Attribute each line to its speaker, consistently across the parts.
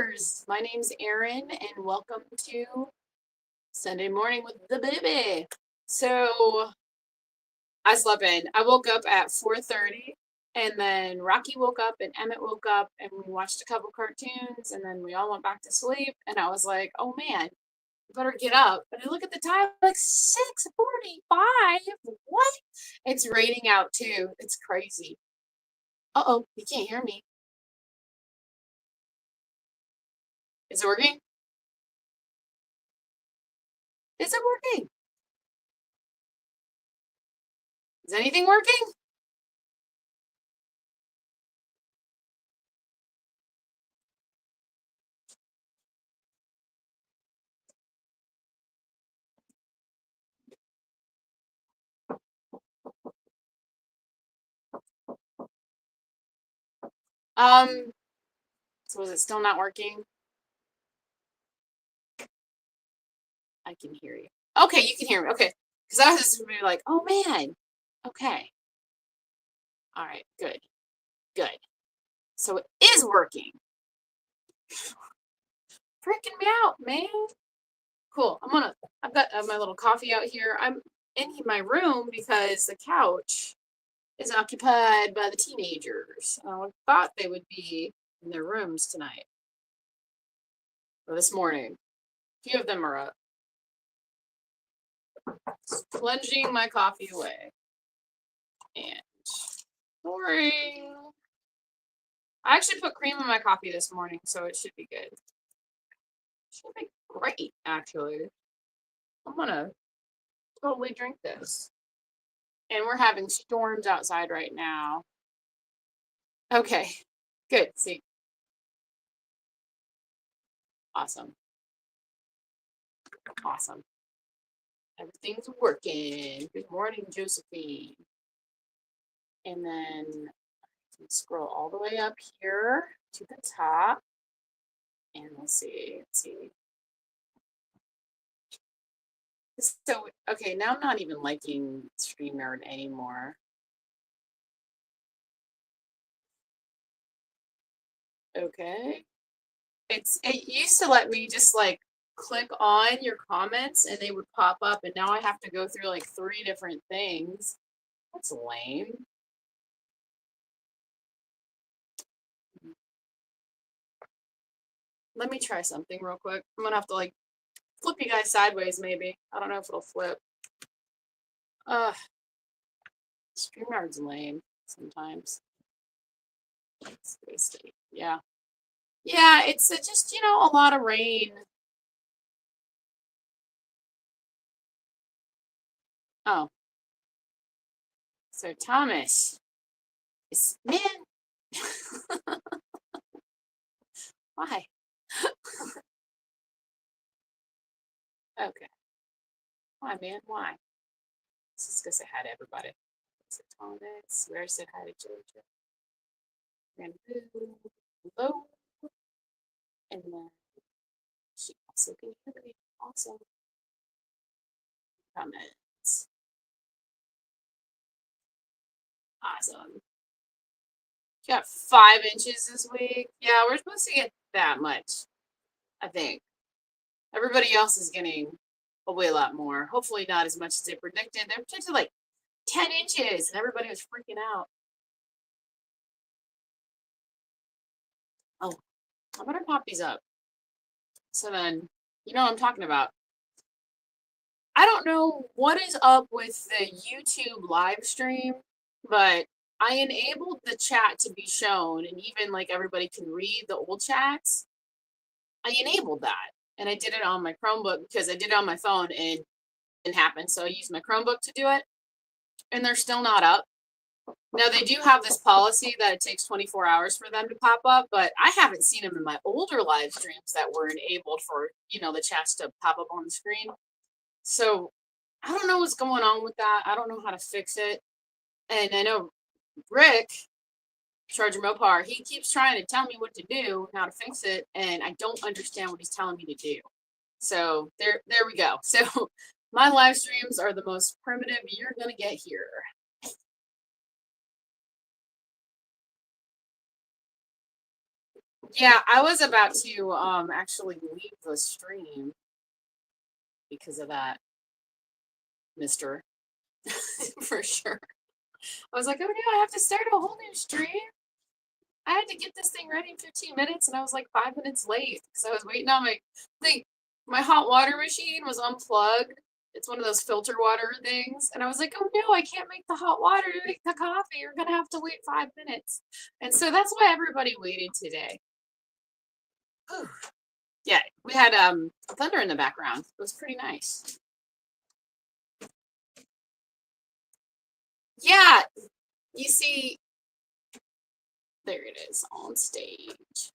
Speaker 1: Dreamers. My name's Erin, and welcome to Sunday Morning with the Baby. So I slept in. I woke up at 4:30, and then Rocky woke up, and Emmett woke up, and we watched a couple cartoons, and then we all went back to sleep. And I was like, "Oh man, I better get up." And I look at the time, like 6:45. What? It's raining out too. It's crazy. Uh-oh, you can't hear me. Is it working? Is it working? Is anything working? So is it still not working? I can hear you. Okay, you can hear me. Okay. Because I was just really like, oh man. Okay. All right, good. Good. So it is working. Freaking me out, man. Cool. I've got my little coffee out here. I'm in my room because the couch is occupied by the teenagers. I thought they would be in their rooms tonight or this morning. A few of them are up. Plunging my coffee away. And pouring. I actually put cream in my coffee this morning, so it should be good. Should be great, actually. I'm gonna totally drink this. And we're having storms outside right now. Okay, good. See, awesome. Awesome. Everything's working. Good morning, Josephine. And then scroll all the way up here to the top. And let's see. So, okay, now I'm not even liking StreamYard anymore. Okay. It used to let me just like click on your comments and they would pop up, and now I have to go through like 3 different things. That's lame. Let me try something real quick. I'm gonna have to like flip you guys sideways maybe. I don't know if it'll flip. StreamYard's lame sometimes. Let's see. Yeah. Yeah, it's just, a lot of rain. Oh, so Thomas is, man. Why? Okay. Why, man? Why? This is because I had everybody. So Thomas, where I said hi to Georgia. Ranboo, hello. And then she also can hear me. Awesome. Comments. Awesome. Got 5 inches this week. Yeah, we're supposed to get that much, I think. Everybody else is getting a way a lot more. Hopefully not as much as they predicted. They predicted like 10 inches, and everybody was freaking out. Oh, I better pop these up. So then, you know what I'm talking about. I don't know what is up with the YouTube live stream, but I enabled the chat to be shown, and even like everybody can read the old chats. I enabled that, and I did it on my Chromebook because I did it on my phone and it didn't happen. So I used my Chromebook to do it, and they're still not up. Now they do have this policy that it takes 24 hours for them to pop up, but I haven't seen them in my older live streams that were enabled for, the chats to pop up on the screen. So I don't know what's going on with that. I don't know how to fix it. And I know Rick, Charger Mopar, he keeps trying to tell me what to do, how to fix it, and I don't understand what he's telling me to do. So there we go. So my live streams are the most primitive you're gonna get here. Yeah, I was about to actually leave the stream because of that, Mister. For sure. I was like, oh no, I have to start a whole new stream. I had to get this thing ready in 15 minutes, and I was like 5 minutes late because I was waiting on my thing. My hot water machine was unplugged. It's one of those filter water things, and I was like, oh no, I can't make the hot water to make the coffee. You're gonna have to wait 5 minutes, and so that's why everybody waited today. Whew. Yeah, we had thunder in the background. It was pretty nice. Yeah, you see, there it is on stage.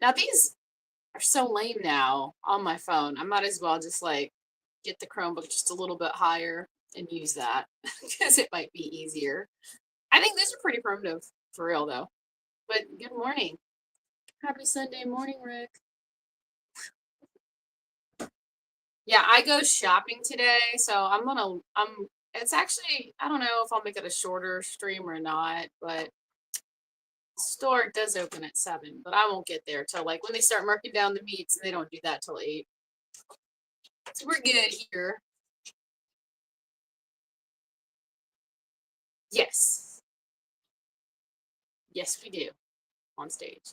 Speaker 1: Now these are so lame now on my phone. I might as well just like get the Chromebook just a little bit higher and use that because it might be easier. I think these are pretty primitive for real though. But good morning. Happy Sunday morning, Rick. Yeah, I go shopping today, so it's actually, I don't know if I'll make it a shorter stream or not, but the store does open at 7, but I won't get there till like when they start marking down the meats, and they don't do that till 8. So we're good here. Yes. Yes, we do. On stage.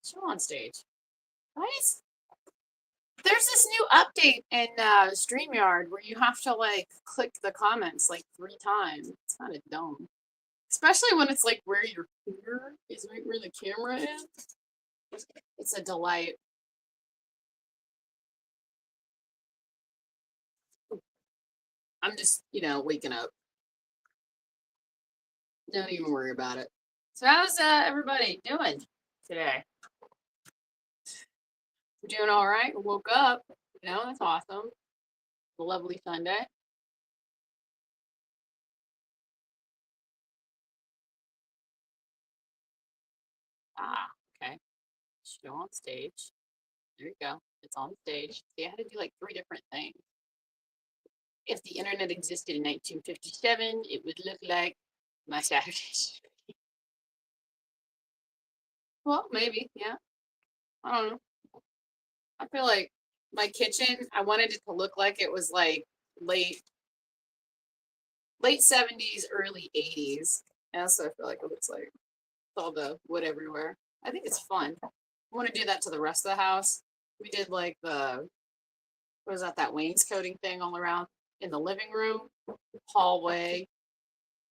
Speaker 1: Show on stage. Nice. There's this new update in StreamYard where you have to like click the comments like 3 times. It's kind of dumb. Especially when it's like where your finger is, right where the camera is. It's a delight. I'm just, waking up. Don't even worry about it. So how's everybody doing today? We're doing all right. We woke up. That's awesome. A lovely Sunday. Ah, okay. Show on stage. There you go. It's on stage. See, I had to do like 3 different things. If the internet existed in 1957, it would look like my Saturday. Well, maybe, yeah. I don't know. I feel like my kitchen, I wanted it to look like it was like late late 70s, early 80s. And that's what I feel like it looks like. With all the wood everywhere. I think it's fun. I want to do that to the rest of the house. We did like what was that wainscoting thing all around in the living room, hallway.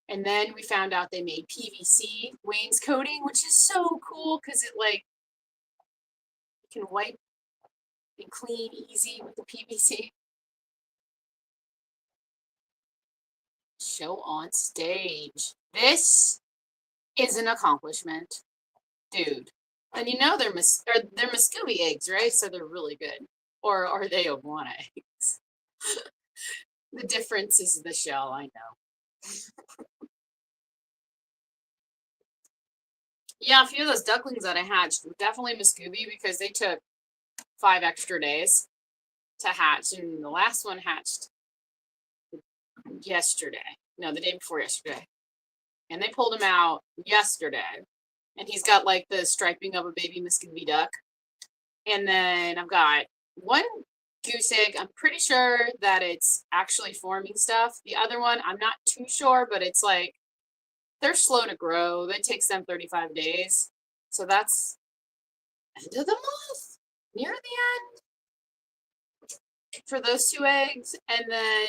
Speaker 1: And then we found out they made PVC wainscoting, which is so cool because it like you can wipe and clean easy with the PVC. Show on stage. This is an accomplishment, dude. And they're they're Muscovy eggs, right? So they're really good. Or are they Iguana eggs? The difference is the shell, I know. Yeah, a few of those ducklings that I hatched were definitely Muscovy because they took 5 extra days to hatch, and the last one hatched yesterday. No, the day before yesterday. And they pulled him out yesterday. And he's got like the striping of a baby Muscovy duck. And then I've got one goose egg. I'm pretty sure that it's actually forming stuff. The other one, I'm not too sure, but it's like they're slow to grow. That takes them 35 days. So that's end of the month, near the end for those 2 eggs. And then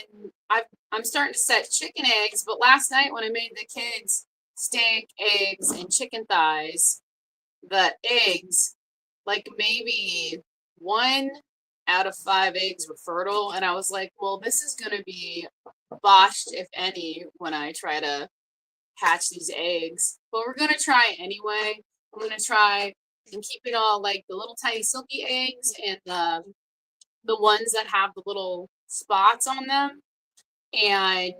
Speaker 1: I'm starting to set chicken eggs. But last night when I made the kids steak, eggs, and chicken thighs, the eggs, like maybe 1 out of 5 eggs were fertile. And I was like, well, this is going to be botched, if any, when I try to hatch these eggs. But we're going to try anyway. I'm going to try and keep it all like the little tiny silky eggs and the ones that have the little spots on them. And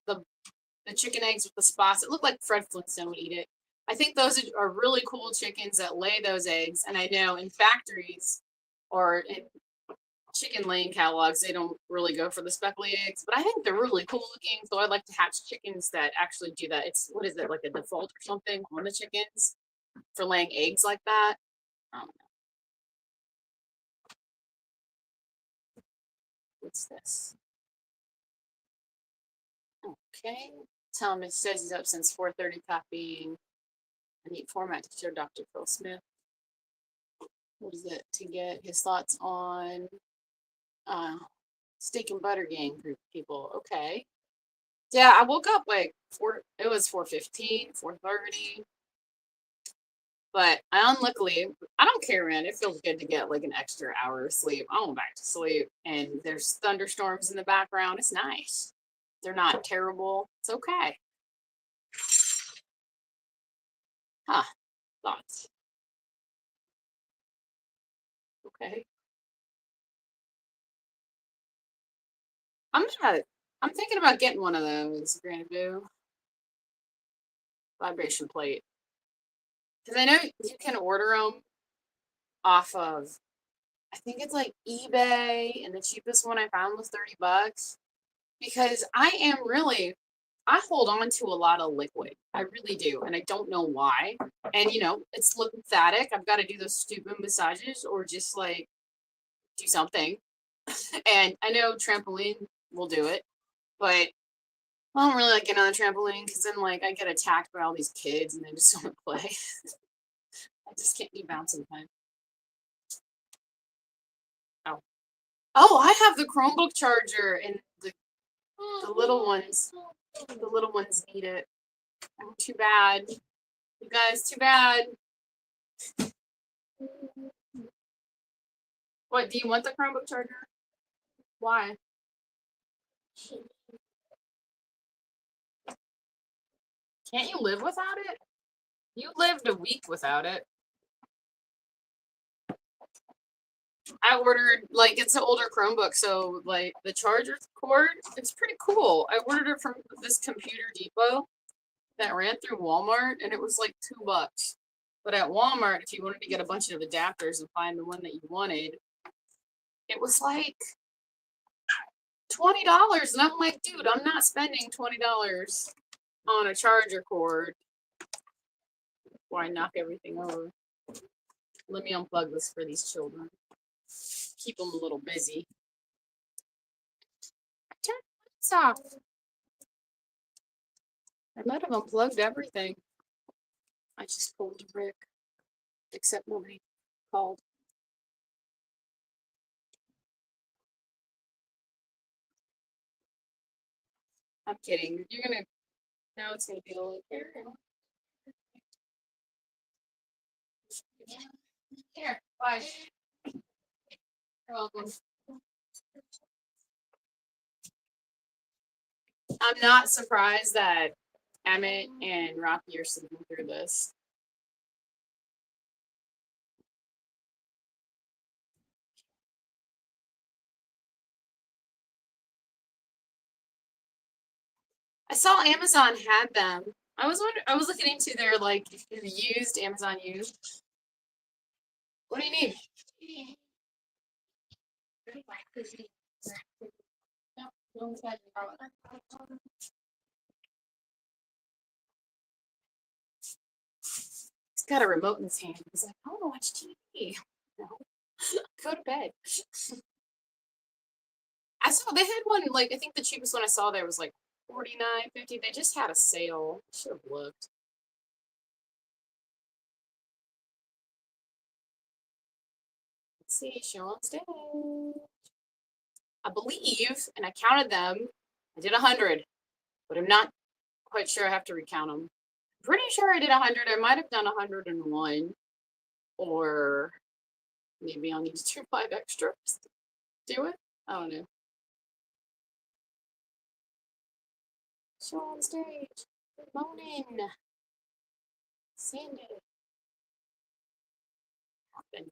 Speaker 1: the chicken eggs with the spots. It looked like Fred Flintstone would eat it. I think those are really cool chickens that lay those eggs. And I know in factories or in chicken laying catalogs, they don't really go for the speckly eggs, but I think they're really cool looking. So I'd like to hatch chickens that actually do that. It's, what is it, like a default or something on the chickens? for laying eggs like that. I don't know. What's this? Okay. Tell him it says he's up since 4:30 copying a neat format to show Dr. Phil Smith. What is it? To get his thoughts on uh, steak and butter gang group people. Okay. Yeah, I woke up like it was 4:15, 4:30. But I unluckily, I don't care, man. It feels good to get like an extra hour of sleep. I went back to sleep and there's thunderstorms in the background. It's nice. They're not terrible. It's okay. Huh. Thoughts. Okay. I'm not, I'm thinking about getting one of those, Granadu vibration plate. Because I know you can order them off of, I think it's like eBay, and the cheapest one I found was $30. Because I hold on to a lot of liquid. I really do. And I don't know why. And, it's lymphatic. I've got to do those stupid massages or just like do something. And I know trampoline will do it, but I don't really like getting on the trampoline because then like I get attacked by all these kids and they just want to play. I just can't do bouncing time. Oh. Oh, I have the Chromebook charger and the little ones. The little ones need it. Oh, too bad. You guys, too bad. What, do you want the Chromebook charger? Why? Can't you live without it? You lived a week without it. I ordered, like, it's an older Chromebook, so, like, the charger cord, it's pretty cool. I ordered it from this Computer Depot that ran through Walmart, and it was like $2. But at Walmart, if you wanted to get a bunch of adapters and find the one that you wanted, it was like $20. And I'm like, dude, I'm not spending $20 on a charger cord before I knock everything over. Let me unplug this for these children. Keep them a little busy. Turn the lights off. I might have unplugged everything. I just pulled a brick. Except nobody called. I'm kidding. You're gonna now it's gonna be a little here. Here, bye. You're welcome. I'm not surprised that Emmett and Rocky are sleeping through this. I saw Amazon had them. I was looking into their like used Amazon used. What do you need? He's got a remote in his hand. He's like, I want to watch TV. No. Go to bed. I saw they had one, like, I think the cheapest one I saw there was like $49.50. They just had a sale. Should have looked. Let's see, show on stage. I believe, and I counted them. I did 100, but I'm not quite sure. I have to recount them. Pretty sure I did 100. I might have done 101, or maybe I'll need to do 5 extras to do it. I don't know. Show on stage. Moaning. Sandy. Happen.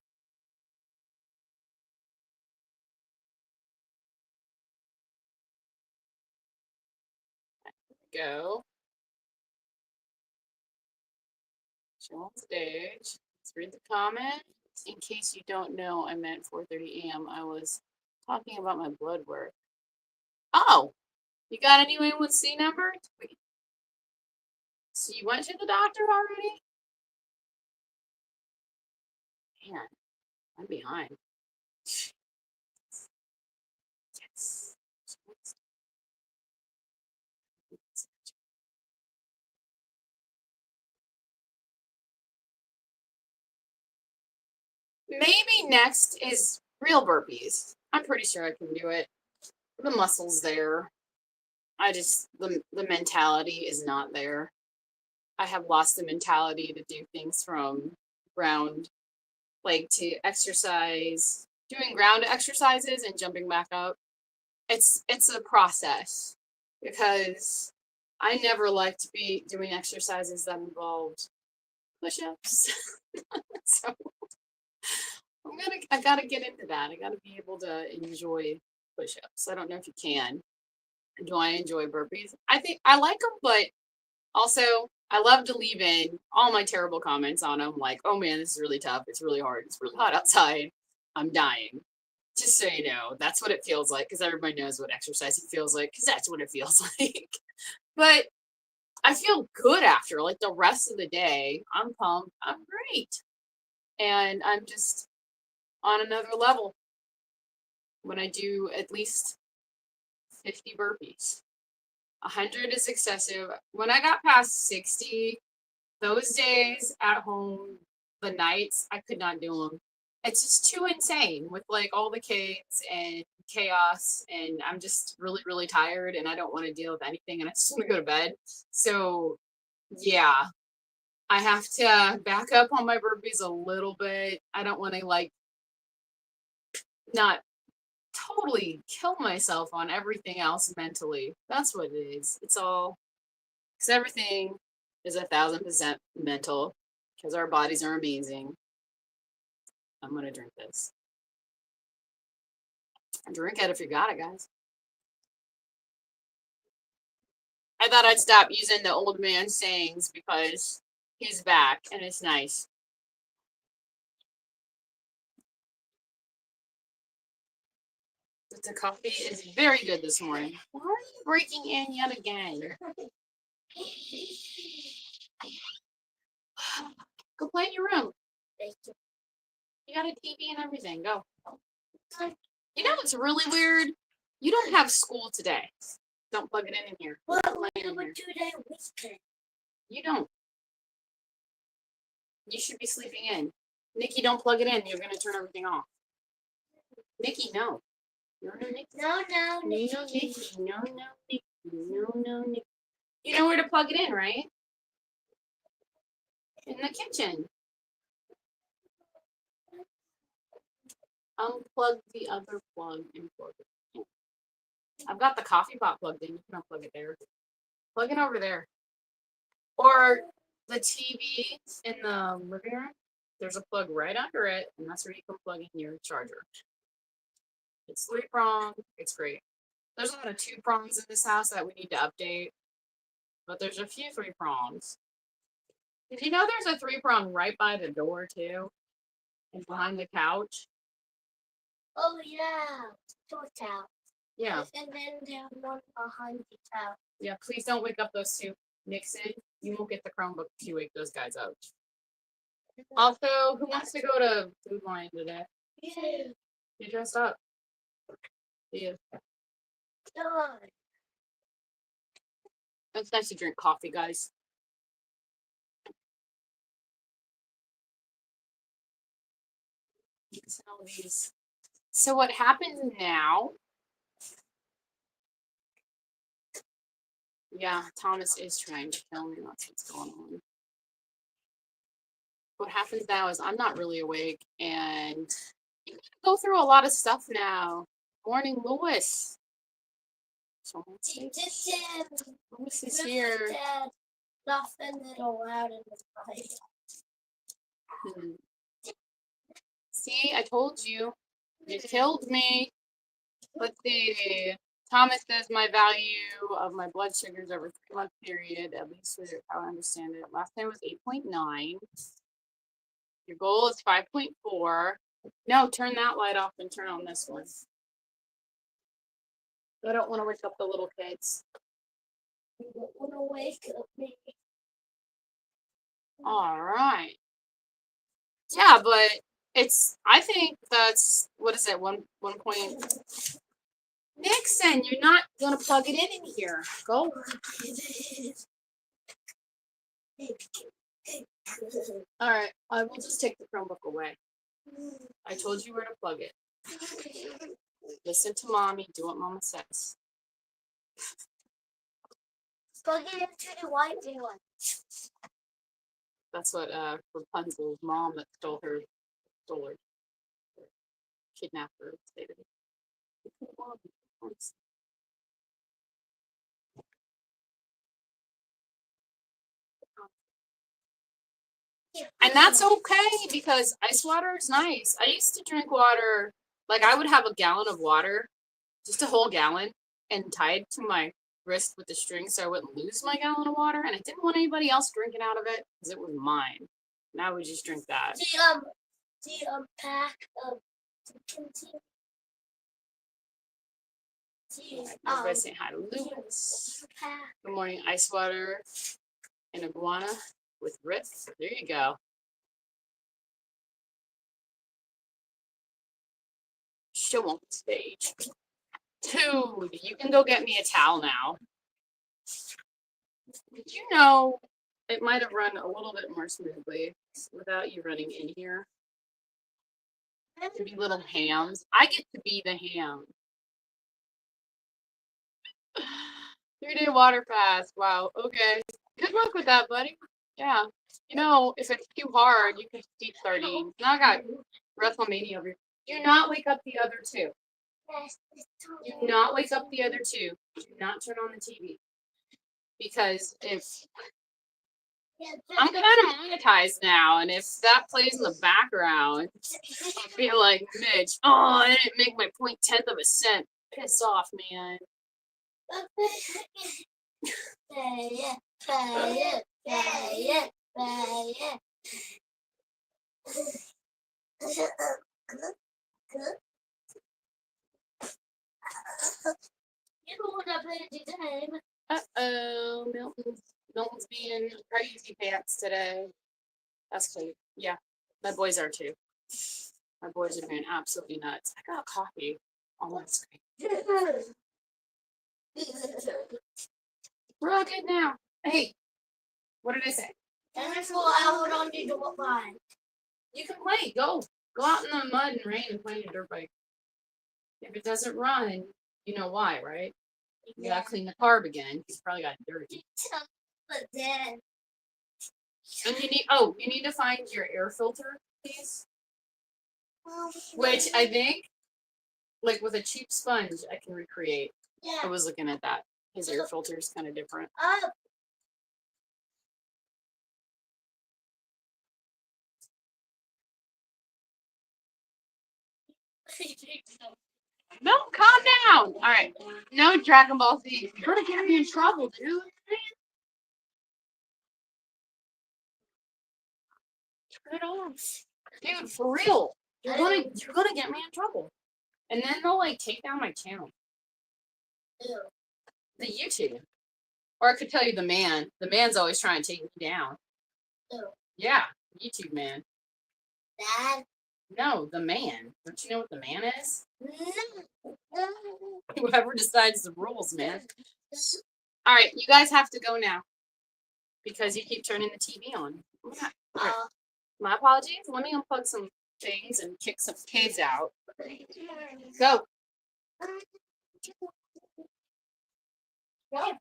Speaker 1: Go. Show on stage. Let's read the comment. In case you don't know, I meant 4:30 a.m. I was talking about my blood work. Oh, you got a new A1C number? So you went to the doctor already? Man, I'm behind. Yes. Maybe next is real burpees. I'm pretty sure I can do it. The muscles there. I just the mentality is not there. I have lost the mentality to do things from ground, like to exercise, doing ground exercises and jumping back up. It's a process because I never liked to be doing exercises that involved push-ups. So I gotta get into that. I gotta be able to enjoy push-ups. I don't know if you can. Do I enjoy burpees? I think I like them, but also I love to leave in all my terrible comments on them, like, "Oh man, this is really tough. It's really hard. It's really hot outside. I'm dying." Just so you know, that's what it feels like, because everybody knows what exercising feels like, because that's what it feels like. But I feel good after, like the rest of the day. I'm pumped. I'm great. And I'm just on another level when I do at least 50 burpees. 100 is excessive. When I got past 60, those days at home, the nights, I could not do them. It's just too insane with like all the kids and chaos, and I'm just really, really tired, and I don't want to deal with anything, and I just want to go to bed. So, yeah, I have to back up on my burpees a little bit. I don't want to like not totally kill myself on everything else mentally. That's what it is. It's all because everything is 1,000% mental because our bodies are amazing. I'm gonna drink this. Drink it if you got it, guys. I thought I'd stop using the old man sayings because he's back and it's nice. But the coffee is very good this morning. Why are you breaking in yet again? Go play in your room. You got a TV and everything. Go. You know what's really weird? You don't have school today. Don't plug it in here.
Speaker 2: Well, we have a 2-day weekend.
Speaker 1: You don't. You should be sleeping in. Nikki, don't plug it in. You're gonna turn everything off. Nikki, no. No, no, Nikki.
Speaker 2: No,
Speaker 1: No, Nikki. No, no, Nikki. No, no, Nikki. You know where to plug it in, right? In the kitchen. Unplug the other plug and plug it in. I've got the coffee pot plugged in. You can unplug it there. Plug it over there. Or the TV in the living room. There's a plug right under it, and that's where you can plug in your charger. It's 3-prong. It's great. There's a lot of 2-prongs in this house that we need to update, but there's a few 3-prongs. Did you know there's a 3-prong right by the door too, and behind the couch?
Speaker 2: Oh yeah, door towel.
Speaker 1: Yeah.
Speaker 2: And then there's one behind the towel.
Speaker 1: Yeah. Please don't wake up those two. Nixon, you won't get the Chromebook if you wake those guys up. Also, who wants to go to Food Line today?
Speaker 2: Yeah.
Speaker 1: You dressed up. Yeah.
Speaker 2: Done.
Speaker 1: It's nice to drink coffee, guys. All these. So what happens now? Yeah, Thomas is trying to kill me. That's what's going on. What happens now is I'm not really awake, and you gotta go through a lot of stuff now. Morning, Lewis. So Lewis is here.
Speaker 2: Laughing a little loud in the fight.
Speaker 1: See, I told you. You killed me. Let's see. Thomas says my value of my blood sugars over 3-month period, at least how I understand it. Last time was 8.9. Your goal is 5.4. No, turn that light off and turn on this one. I don't want to wake up the little kids.
Speaker 2: You don't want to wake up me.
Speaker 1: All right. Yeah, but I think that's, what is it, 1 point. Nixon, you're not gonna plug it in here. Go. All right, I will just take the Chromebook away. I told you where to plug it. Listen to mommy. Do what mama says.
Speaker 2: Plug it into the white one.
Speaker 1: That's what Rapunzel's mom that stole her, kidnapped her. Stated. And that's okay because ice water is nice. I used to drink water, like I would have a gallon of water, just a whole gallon, and tied to my wrist with the string so I wouldn't lose my gallon of water. And I didn't want anybody else drinking out of it because it was mine. And I would just drink that.
Speaker 2: The pack of
Speaker 1: Everybody saying hi to Lucas. Good morning, ice water and iguana with Ritz. There you go. Show on stage. Dude, you can go get me a towel now. Did you know it might have run a little bit more smoothly without you running in here? To be little hams. I get to be the ham. 3-day water fast. Wow. Okay. Good luck with that, buddy. Yeah. You know, if it's too hard, you can eat sardines. Now I got WrestleMania over here. Do not wake up the other two. Do not wake up the other two. Do not turn on the TV. Because if I'm kind of monetized now, and if that plays in the background, I'll feel like Mitch. Oh, I didn't make my 0.1 of a cent. Piss off, man. Uh-oh, Milton's being crazy pants today. That's cute. Yeah, my boys are too. My boys are being absolutely nuts. I got coffee on my screen. We're all good now. Hey, what did I say? You can play. Go out in the mud and rain and play your dirt bike. If it doesn't run, you know why, right? You gotta clean the carb again. It's probably got dirty. And you need to find your air filter piece. Which I think, like with a cheap sponge, I can recreate. I was looking at that. His air filter is kind of different. No, calm down. All right. No Dragon Ball Z. You're gonna get me in trouble, dude. Turn it off. Dude, for real. You're gonna get me in trouble. And then they'll like take down my channel. The YouTube. Or I could tell you the man. The man's always trying to take me down. Yeah, YouTube man.
Speaker 2: Dad?
Speaker 1: No, the man. Don't you know what the man is?
Speaker 2: No.
Speaker 1: Whoever decides the rules, man. All right, you guys have to go now because you keep turning the TV on. Right. My apologies. Let me unplug some things and kick some kids out. Go. Go.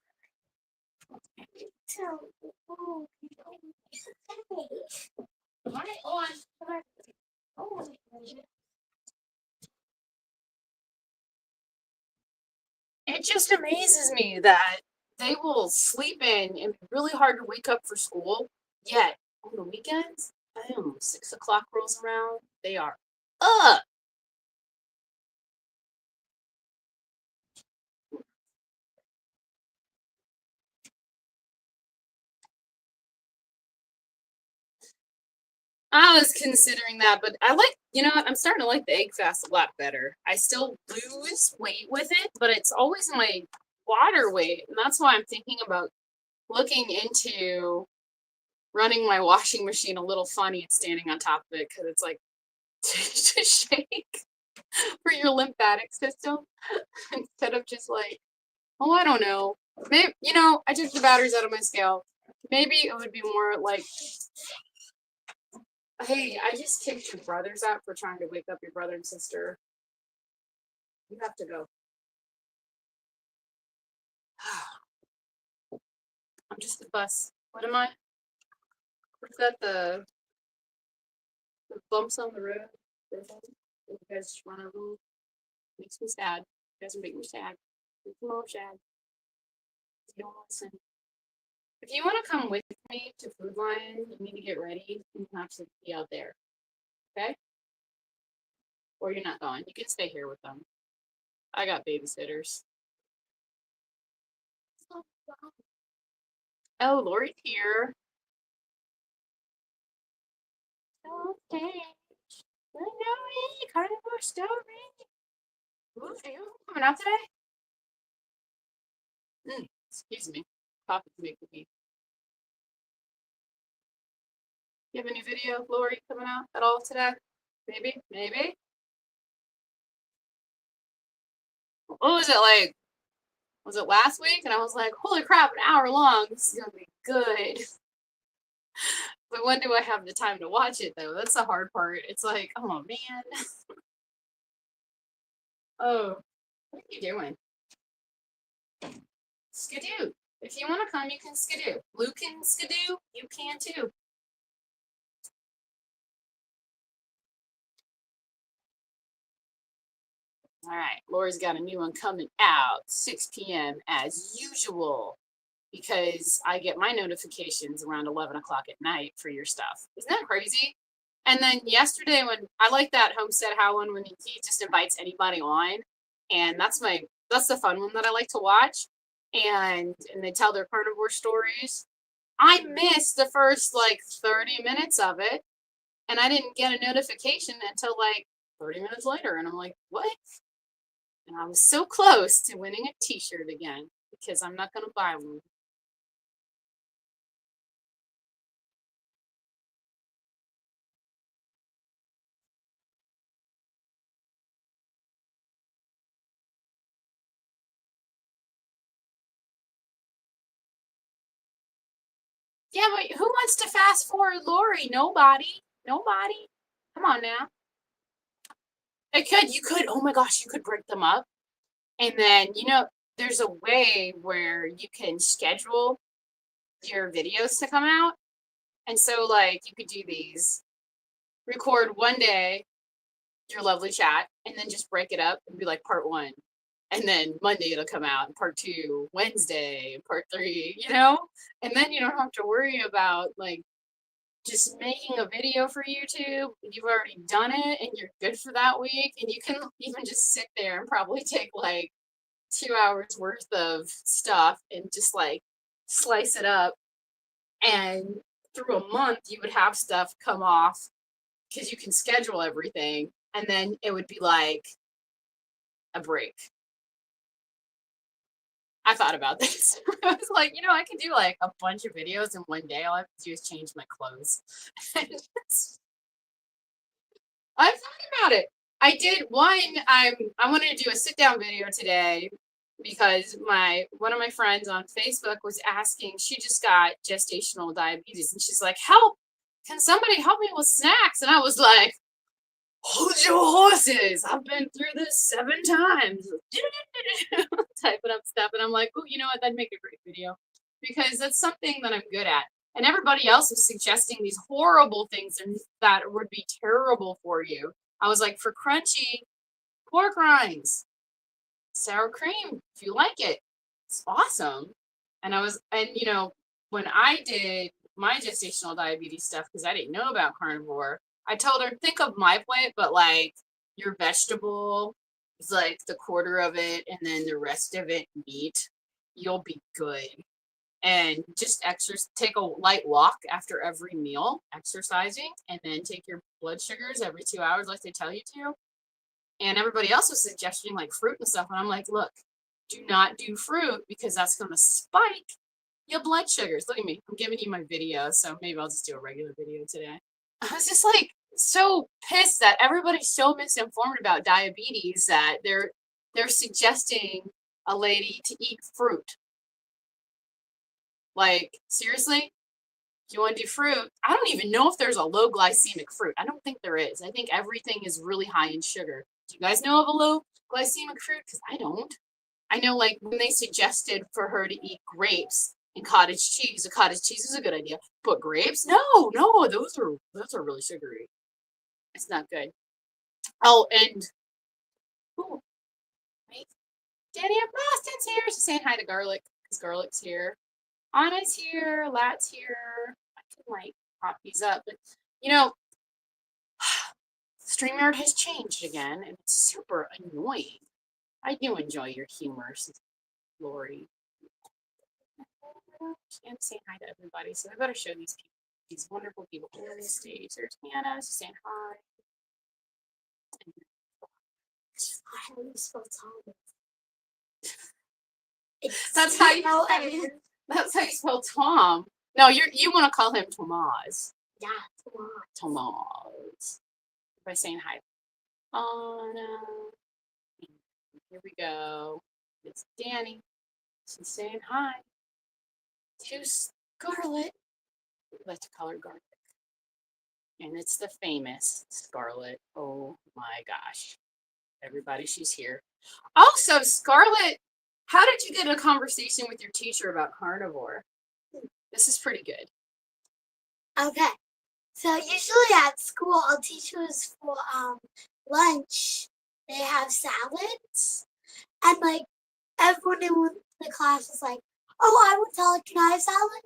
Speaker 1: It just amazes me that they will sleep in and be really hard to wake up for school. Yet on the weekends, 6 o'clock rolls around, they are up. I was considering that, but I like, I'm starting to like the egg fast a lot better. I still lose weight with it, but it's always my water weight. And that's why I'm thinking about looking into running my washing machine a little funny and standing on top of it because it's like to shake for your lymphatic system instead of just like, oh, I don't know. Maybe, I took the batteries out of my scale. Maybe it would be more like, hey, I just kicked your brothers out for trying to wake up your brother and sister. You have to go. I'm just a bus. What am I? What's that? The bumps on the road? You guys just run over me. Makes me sad. You guys make me sad. Make me more sad. You don't listen. If you want to come with me to Food Lion, you need to get ready. You have to be out there. Okay? Or you're not going. You can stay here with them. I got babysitters. Oh, Lori's here. Okay. Carnivore story. Ooh, are you coming out today? Excuse me. Coffee's making me. You have a new video of Lori coming out at all today? Maybe? Maybe? What was it like? Was it last week? And I was like, holy crap, an hour long. This is going to be good. But when do I have the time to watch it, though? That's the hard part. It's like, oh, man. Oh, what are you doing? Skidoo. If you want to come, you can skidoo. Luke can skidoo. You can, too. All right, Lori's got a new one coming out 6 p.m. as usual because I get my notifications around 11 o'clock at night for your stuff. Isn't that crazy? And then yesterday when I like that Homestead Howland when he just invites anybody on, and that's the fun one that I like to watch, and they tell their carnivore stories. I missed the first like 30 minutes of it, and I didn't get a notification until like 30 minutes later, and I'm like, what? And I was so close to winning a t-shirt again because I'm not going to buy one. Yeah, but who wants to fast forward Lori? Nobody. Nobody. Come on now. You could, oh my gosh, you could break them up. And then, there's a way where you can schedule your videos to come out. And so, like, you could do these, record one day, your lovely chat, and then just break it up and be like part 1. And then Monday it'll come out, and part 2, Wednesday, and part 3, And then you don't have to worry about, like, just making a video for YouTube. You've already done it, and you're good for that week. And you can even just sit there and probably take, like, 2 hours worth of stuff and just, like, slice it up. And through a month, you would have stuff come off because you can schedule everything. And then it would be like a break. I thought about this. I was like, I could do like a bunch of videos in one day. All I have to do is change my clothes. I've thought about it. I did one. I wanted to do a sit down video today because one of my friends on Facebook was asking. She just got gestational diabetes, and she's like, "Help! Can somebody help me with snacks?" And I was like, hold your horses. I've been through this 7 times. Typing up stuff. And I'm like, oh, you know what? That'd make a great video because that's something that I'm good at. And everybody else was suggesting these horrible things and that would be terrible for you. I was like, for crunchy pork rinds, sour cream, if you like it, it's awesome. And when I did my gestational diabetes stuff, because I didn't know about carnivore, I told her, think of my plate, but like your vegetable is like the quarter of it, and then the rest of it meat. You'll be good. And just take a light walk after every meal, exercising, and then take your blood sugars every 2 hours, like they tell you to. And everybody else was suggesting like fruit and stuff, and I'm like, look, do not do fruit because that's going to spike your blood sugars. Look at me, I'm giving you my video, so maybe I'll just do a regular video today. I was just like, so pissed that everybody's so misinformed about diabetes that they're suggesting a lady to eat fruit. Like, seriously? If you want to do fruit, I don't even know if there's a low glycemic fruit. I don't think there is. I think everything is really high in sugar. Do you guys know of a low glycemic fruit? Because I don't. I know, like, when they suggested for her to eat grapes and cottage cheese, a cottage cheese is a good idea. But grapes? No, no, those are really sugary. It's not good. Oh, and ooh, wait, Danny of Boston's here. She's saying hi to Garlic because Garlic's here. Anna's here. Lat's here. I can like pop these up, but you know, StreamYard has changed again, and it's super annoying. I do enjoy your humor, Lori. And saying hi to everybody, so I better show these people, these wonderful people on the stage. There's Hannah. She's saying hi.
Speaker 2: How do you spell Thomas?
Speaker 1: That's how you. That's how you spell Tom. No, you want to call him Tomas.
Speaker 2: Yeah, Thomas.
Speaker 1: Tomas. By saying hi. Anna. Here we go. It's Danny. She's saying hi to Scarlet. Let's like to call her Garlic. And it's the famous Scarlet. Oh my gosh. Everybody, she's here. Also, Scarlet, how did you get a conversation with your teacher about carnivore? This is pretty good.
Speaker 2: Okay. So usually at school, our teachers for lunch, they have salads, and like everyone in the class is like, "Oh, I want salad. Can I have salad?"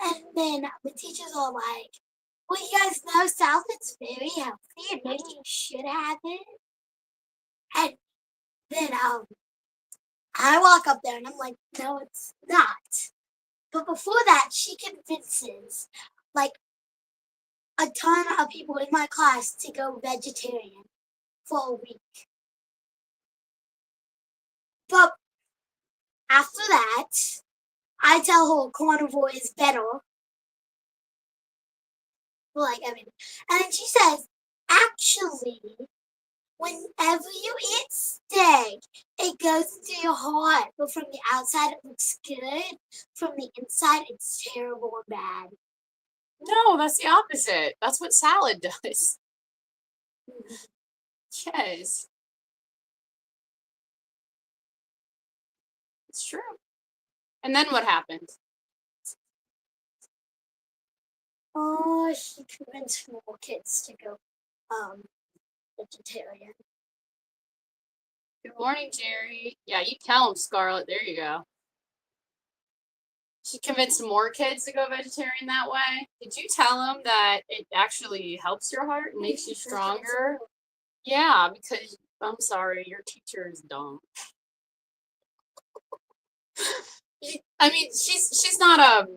Speaker 2: And then the teachers are like, "Well, you guys know salad's very healthy, and maybe you should have it." And then I walk up there and I'm like, "No, it's not." But before that, she convinces like a ton of people in my class to go vegetarian for a week. But after that, I tell her carnivore is better. Like, I mean, and then she says, actually, whenever you eat steak, it goes into your heart. But from the outside, it looks good. From the inside, it's terrible and bad.
Speaker 1: No, that's the opposite. That's what salad does. Yes. It's true. And then what happened?
Speaker 2: Oh, she convinced more kids to go vegetarian.
Speaker 1: Good morning, Jerry. Yeah, you tell him, Scarlet. There you go. She convinced more kids to go vegetarian that way. Did you tell them that it actually helps your heart and makes you stronger? Yeah, because I'm sorry, your teacher is dumb. I mean, she's not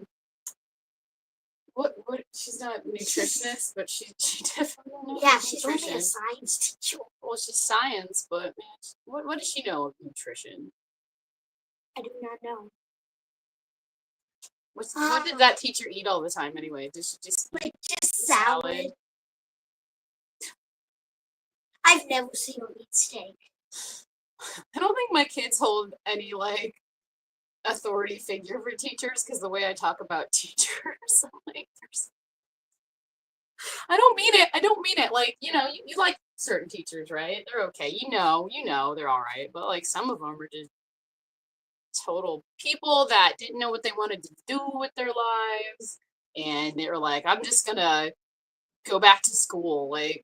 Speaker 1: what she's not a nutritionist, but she definitely knows
Speaker 2: she's
Speaker 1: nutrition.
Speaker 2: only a science teacher.
Speaker 1: Well, she's science, but man, what does she know of nutrition?
Speaker 2: I do not know.
Speaker 1: What did that teacher eat all the time anyway? Did she just
Speaker 2: like just salad? I've never seen her eat steak.
Speaker 1: I don't think my kids hold any like authority figure for teachers because the way I talk about teachers, I'm like, I don't mean it. I don't mean it. Like, you like certain teachers, right? They're okay. You know, they're all right. But like some of them are just total people that didn't know what they wanted to do with their lives. And they were like, I'm just gonna go back to school. Like,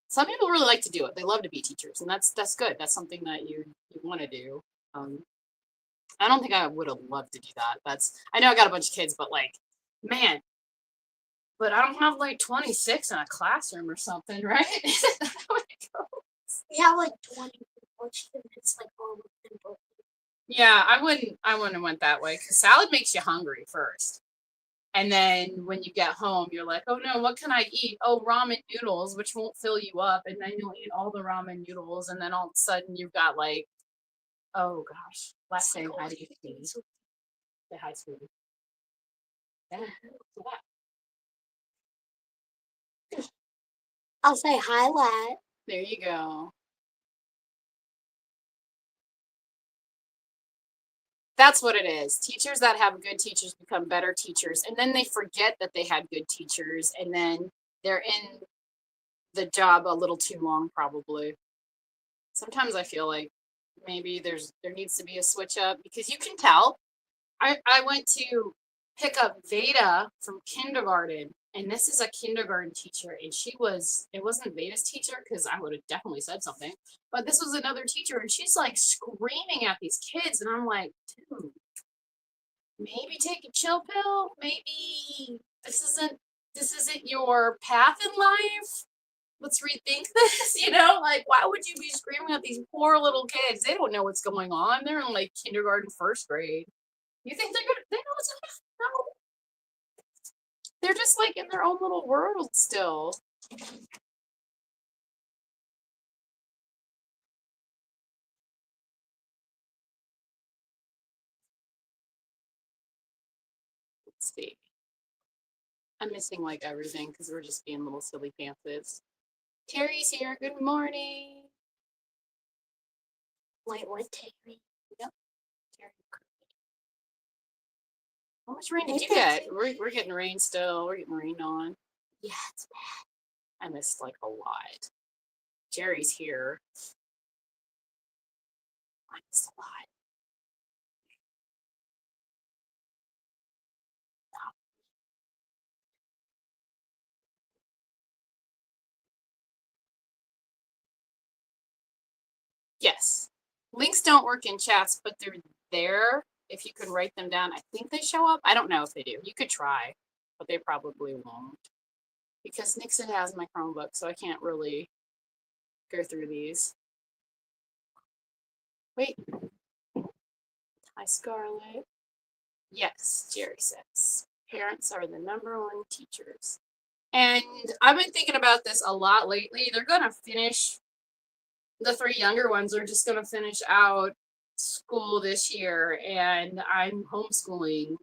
Speaker 1: some people really like to do it. They love to be teachers, and that's good. That's something that you want to do. I don't think I would have loved to do that. I know I got a bunch of kids, but like, man, but I don't have like 26 in a classroom or something, right? Isn't that how it goes?
Speaker 2: We have like 20 people. It's like all of them.
Speaker 1: Yeah, I wouldn't have went that way because salad makes you hungry first. And then when you get home, you're like, oh no, what can I eat? Oh, ramen noodles, which won't fill you up. And then you'll eat all the ramen noodles. And then all of a sudden you've got like, oh gosh, last thing, how do you feel? Say hi, sweetie. Yeah.
Speaker 2: I'll say highlight.
Speaker 1: There you go. That's what it is. Teachers that have good teachers become better teachers, and then they forget that they had good teachers, and then they're in the job a little too long, probably. Sometimes I feel like maybe there needs to be a switch up because you can tell. I went to pick up Veda from kindergarten, and this is a kindergarten teacher, and it wasn't Veda's teacher because I would have definitely said something, but this was another teacher, and she's like screaming at these kids, and I'm like, dude, maybe take a chill pill. Maybe this isn't your path in life. Let's rethink this, like why would you be screaming at these poor little kids? They don't know what's going on. They're in like kindergarten, first grade. You think they know what's going on? No. They're just like in their own little world still. Let's see. I'm missing like everything because we're just being little silly pantses. Terry's here. Good morning.
Speaker 2: Wait, what, Terry?
Speaker 1: Yep. Terry. How much rain did
Speaker 2: Ain't
Speaker 1: you
Speaker 2: that
Speaker 1: get? We're getting rain still. We're getting rain on.
Speaker 2: Yeah, it's bad.
Speaker 1: I missed like a lot. Jerry's here. I missed a lot. Yes. Links don't work in chats, but they're there. If you can write them down, I think they show up. I don't know if they do. You could try, but they probably won't. Because Nixon has my Chromebook, so I can't really go through these. Wait. Hi, Scarlett. Yes, Jerry says. Parents are the #1 teachers. And I've been thinking about this a lot lately. They're going to finish, the 3 younger ones are just going to finish out school this year, and I'm homeschooling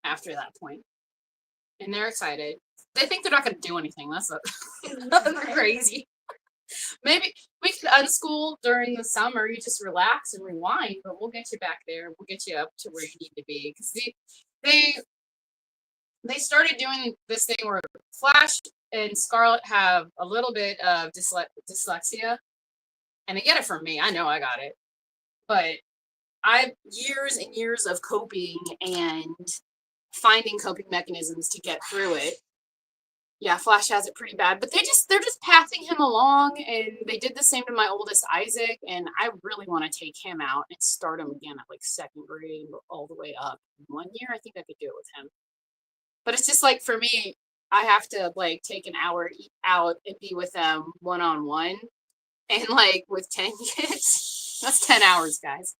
Speaker 1: after that point. And they're excited. They think they're not going to do anything. That's nothing crazy. Maybe we can unschool during the summer. You just relax and rewind, but we'll get you back there. We'll get you up to where you need to be. Because they started doing this thing where Flash and Scarlett have a little bit of dyslexia. And they get it from me. I know I got it. But I've years and years of coping and finding coping mechanisms to get through it. Yeah, Flash has it pretty bad, but they're just passing him along, and they did the same to my oldest Isaac, and I really want to take him out and start him again at like 2nd grade all the way up. 1 year, I think I could do it with him. But it's just like for me, I have to like take an hour out and be with them one-on-one, and like with 10 kids, that's 10 hours, guys.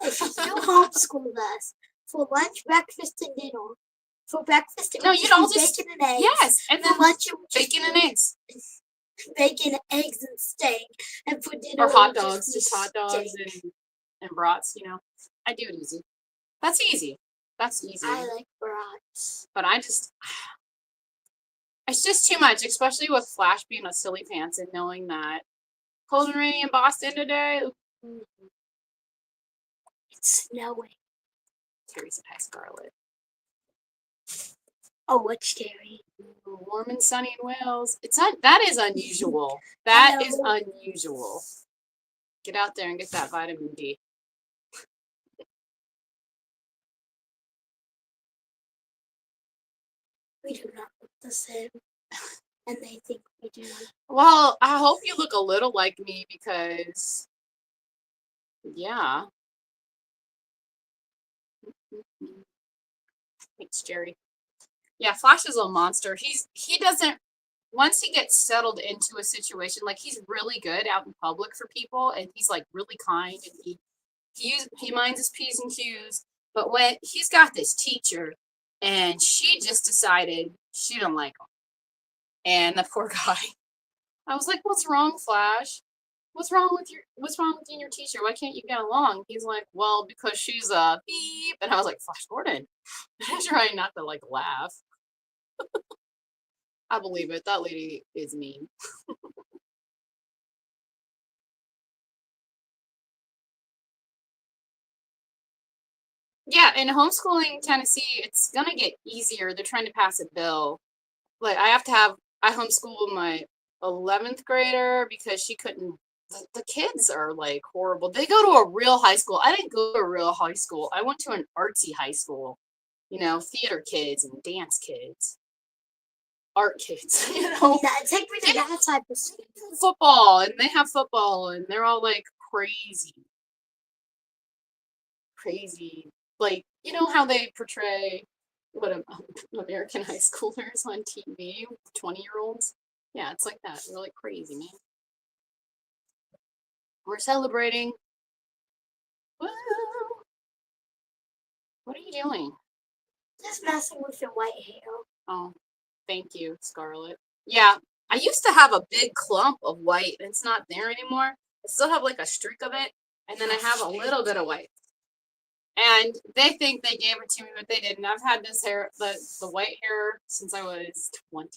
Speaker 2: If you homeschool us for lunch, breakfast, and dinner. For breakfast, it
Speaker 1: No,
Speaker 2: would
Speaker 1: you'd
Speaker 2: just
Speaker 1: all
Speaker 2: be
Speaker 1: just
Speaker 2: bacon and eggs.
Speaker 1: yes, and then
Speaker 2: For lunch, it would just
Speaker 1: bacon and
Speaker 2: be
Speaker 1: eggs
Speaker 2: bacon, eggs, and steak. And for dinner,
Speaker 1: or
Speaker 2: it
Speaker 1: hot
Speaker 2: would
Speaker 1: dogs, just hot dogs
Speaker 2: steak.
Speaker 1: and brats. I do it easy. That's easy. That's easy.
Speaker 2: I like brats.
Speaker 1: But it's just too much, especially with Flash being a silly pants and knowing that cold and rainy in Boston today.
Speaker 2: It's snowing.
Speaker 1: Terry said hi, Scarlett.
Speaker 2: Oh, what's scary?
Speaker 1: Warm and sunny in Wales. That is unusual. That is unusual. Get out there and get that vitamin D.
Speaker 2: We do not look the same. And they think we do.
Speaker 1: Well, I hope you look a little like me because, yeah. Thanks, Jerry. Yeah, Flash is a monster. He doesn't, once he gets settled into a situation, like he's really good out in public for people, and he's like really kind, and he minds his P's and Q's. But when he's got this teacher, and she just decided she didn't like him, and the poor guy, I was like, "What's wrong, Flash? What's wrong with you and your teacher? Why can't you get along?" He's like, "Well, because she's a beep," and I was like, "Flash Gordon, I'm trying not to like laugh." I believe it. That lady is mean. Yeah, in homeschooling Tennessee, it's gonna get easier. They're trying to pass a bill. Like I homeschooled my 11th grader because she couldn't. The kids are like horrible. They go to a real high school. I didn't go to a real high school. I went to an artsy high school. You know, theater kids and dance kids, art kids. You know,
Speaker 2: Yeah, take me to that type of school.
Speaker 1: football and they have football and they're all like crazy. Like you know how they portray what American high schoolers on TV, 20-year-olds. Yeah, it's like that. They're like crazy, man. We're celebrating. Woo! What are you doing?
Speaker 2: Just messing with your white hair.
Speaker 1: Oh, thank you, Scarlett. Yeah, I used to have a big clump of white, and it's not there anymore. I still have like a streak of it, and then I have a little bit of white. And they think they gave it to me, but they didn't. I've had this hair, the white hair, since I was 20.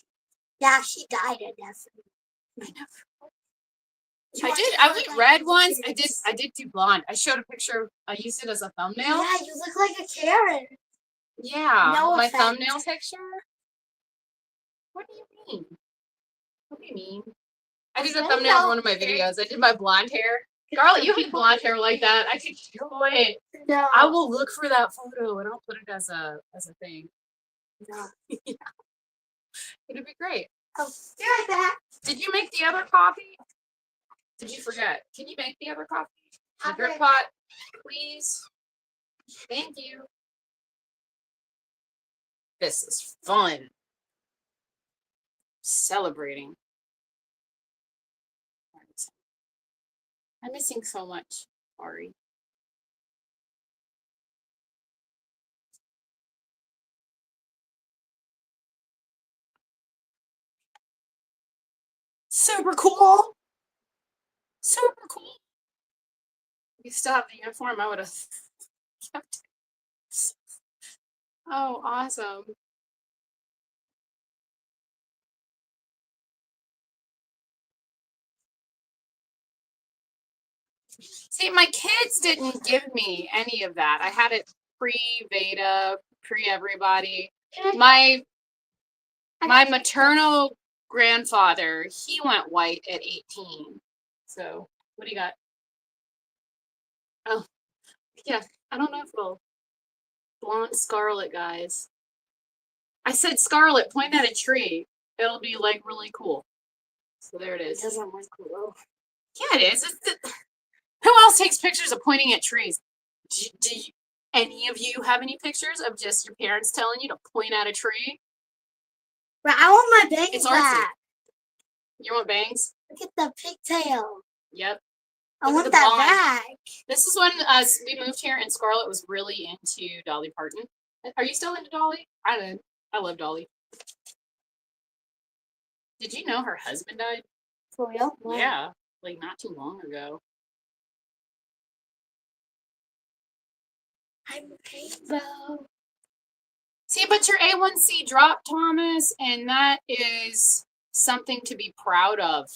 Speaker 2: Yeah, she dyed it, definitely.
Speaker 1: I know. I did red once. I did do blonde. I showed a picture. I used it as a thumbnail.
Speaker 2: Yeah, you look like a Karen.
Speaker 1: Yeah,
Speaker 2: No
Speaker 1: my
Speaker 2: offense.
Speaker 1: thumbnail picture. What do you mean? What do you mean? I did a thumbnail for one of my videos. I did my blonde hair. Scarlett, you had blonde hair like that. I could show it.
Speaker 2: No.
Speaker 1: I will look for that photo and I'll put it as a thing.
Speaker 2: No.
Speaker 1: Yeah. It'd be great.
Speaker 2: Oh, be right back.
Speaker 1: Did you make the other coffee? Did you forget? Can you make the other coffee? The drip pot, please. Thank you. This is fun. Celebrating. I'm missing so much. Sorry. Super cool. Super cool. If you still have the uniform, I would have kept it. Oh, awesome. See, my kids didn't give me any of that. I had it pre-Veda, pre-everybody. My maternal grandfather, he went white at 18. So, what do you got? Oh, yeah. I don't know if it'll blonde scarlet, guys. I said scarlet, point at a tree. It'll be like really cool. So there it
Speaker 2: It
Speaker 1: is.
Speaker 2: doesn't look cool.
Speaker 1: Yeah, it is. Who else takes pictures of pointing at trees? Any of you have any pictures of just your parents telling you to point at a tree?
Speaker 2: But I want my bangs
Speaker 1: It's artsy.
Speaker 2: back.
Speaker 1: You want bangs?
Speaker 2: Look at the pigtail.
Speaker 1: Yep.
Speaker 2: I
Speaker 1: Look at
Speaker 2: want
Speaker 1: the
Speaker 2: that
Speaker 1: blonde.
Speaker 2: back.
Speaker 1: This is when we moved here and Scarlett was really into Dolly Parton. Are you still into Dolly? I did. I love Dolly. Did you know her husband died?
Speaker 2: For real? Wow.
Speaker 1: Yeah, like not too long ago.
Speaker 2: I'm a rainbow.
Speaker 1: See, but your A1C dropped, Thomas, and that is something to be proud of.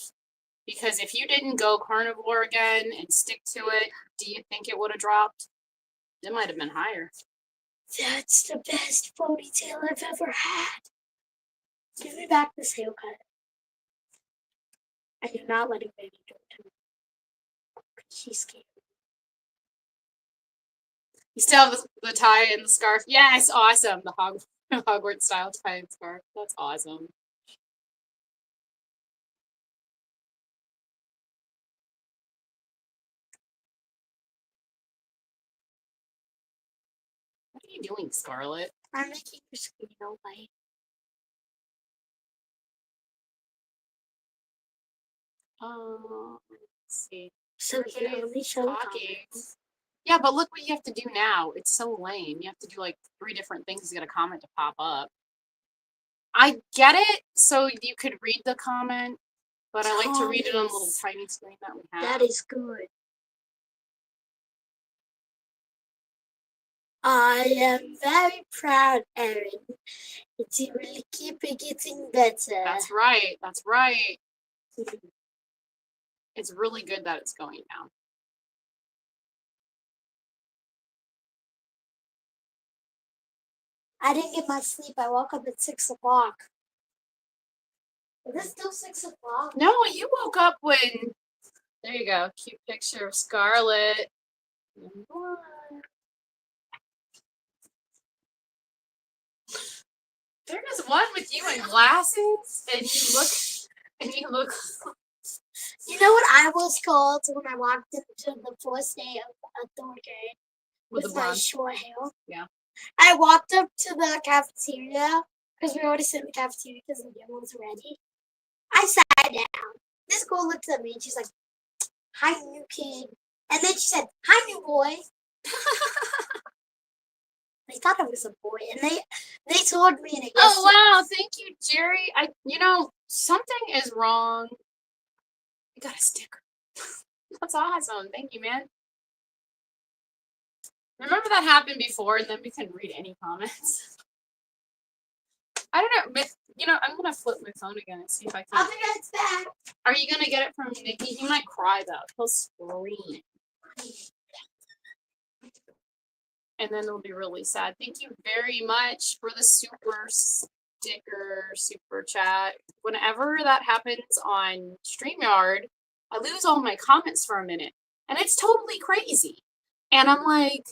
Speaker 1: Because if you didn't go carnivore again and stick to it, do you think it would have dropped? It might have been higher.
Speaker 2: That's the best ponytail I've ever had. Give me back this haircut. I do not letting baby do it to me. She's scared.
Speaker 1: You still have the tie and the scarf. Yes, awesome. The Hogwarts style tie and scarf. That's awesome. What are you doing, Scarlett?
Speaker 2: I'm making your skin all white.
Speaker 1: Let's see.
Speaker 2: So we can only show the
Speaker 1: Talking.
Speaker 2: comments.
Speaker 1: Yeah, but look what you have to do now. It's so lame. You have to do like 3 different things to get a comment to pop up. I get it, so you could read the comment, but I like to read it on a little tiny screen that we have.
Speaker 2: That is good. I am very proud, Erin. You really keep it getting better.
Speaker 1: That's right. That's right. It's really good that it's going down.
Speaker 2: I didn't get my sleep. I woke up at 6 o'clock. Is it still 6 o'clock?
Speaker 1: No, you woke up when. There you go. Cute picture of Scarlett. There is one with you in glasses, and you look.
Speaker 2: You know what I was called when I walked into the first day of third grade with my short hair?
Speaker 1: Yeah.
Speaker 2: I walked up to the cafeteria because we already sit in the cafeteria because the dinner was ready. I sat down. This girl looked at me and she's like, "Hi, new kid." And then she said, "Hi, new boy." They thought I was a boy, and they told me. And
Speaker 1: Oh wow! Thank you, Jerry. Something is wrong. You got a sticker. That's awesome. Thank you, man. Remember that happened before, and then we couldn't read any comments. I don't know. But, I'm gonna flip my phone again and see if I can.
Speaker 2: I'll be right back.
Speaker 1: Are you gonna get it from Nikki? He might cry though. He'll scream. And then it'll be really sad. Thank you very much for the super sticker, super chat. Whenever that happens on StreamYard, I lose all my comments for a minute. And it's totally crazy. And I'm like,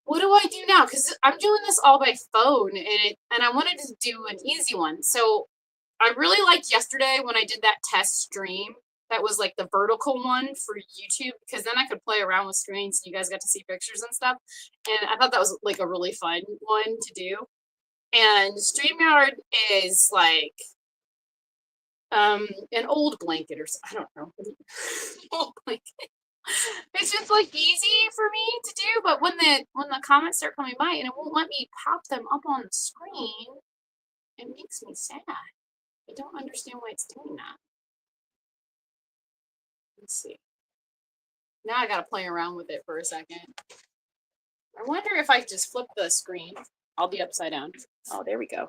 Speaker 1: what do I do now? Because I'm doing this all by phone, and I wanted to do an easy one. So I really liked yesterday when I did that test stream. That was like the vertical one for YouTube, because then I could play around with screens and you guys got to see pictures and stuff. And I thought that was like a really fun one to do. And StreamYard is like an old blanket or I don't know. Old blanket. It's just like easy for me to do, but when the comments start coming by and it won't let me pop them up on the screen, it makes me sad. I don't understand why it's doing that. Let's see. Now I gotta play around with it for a second. I wonder if I just flip the screen, I'll be upside down. Oh, there we go.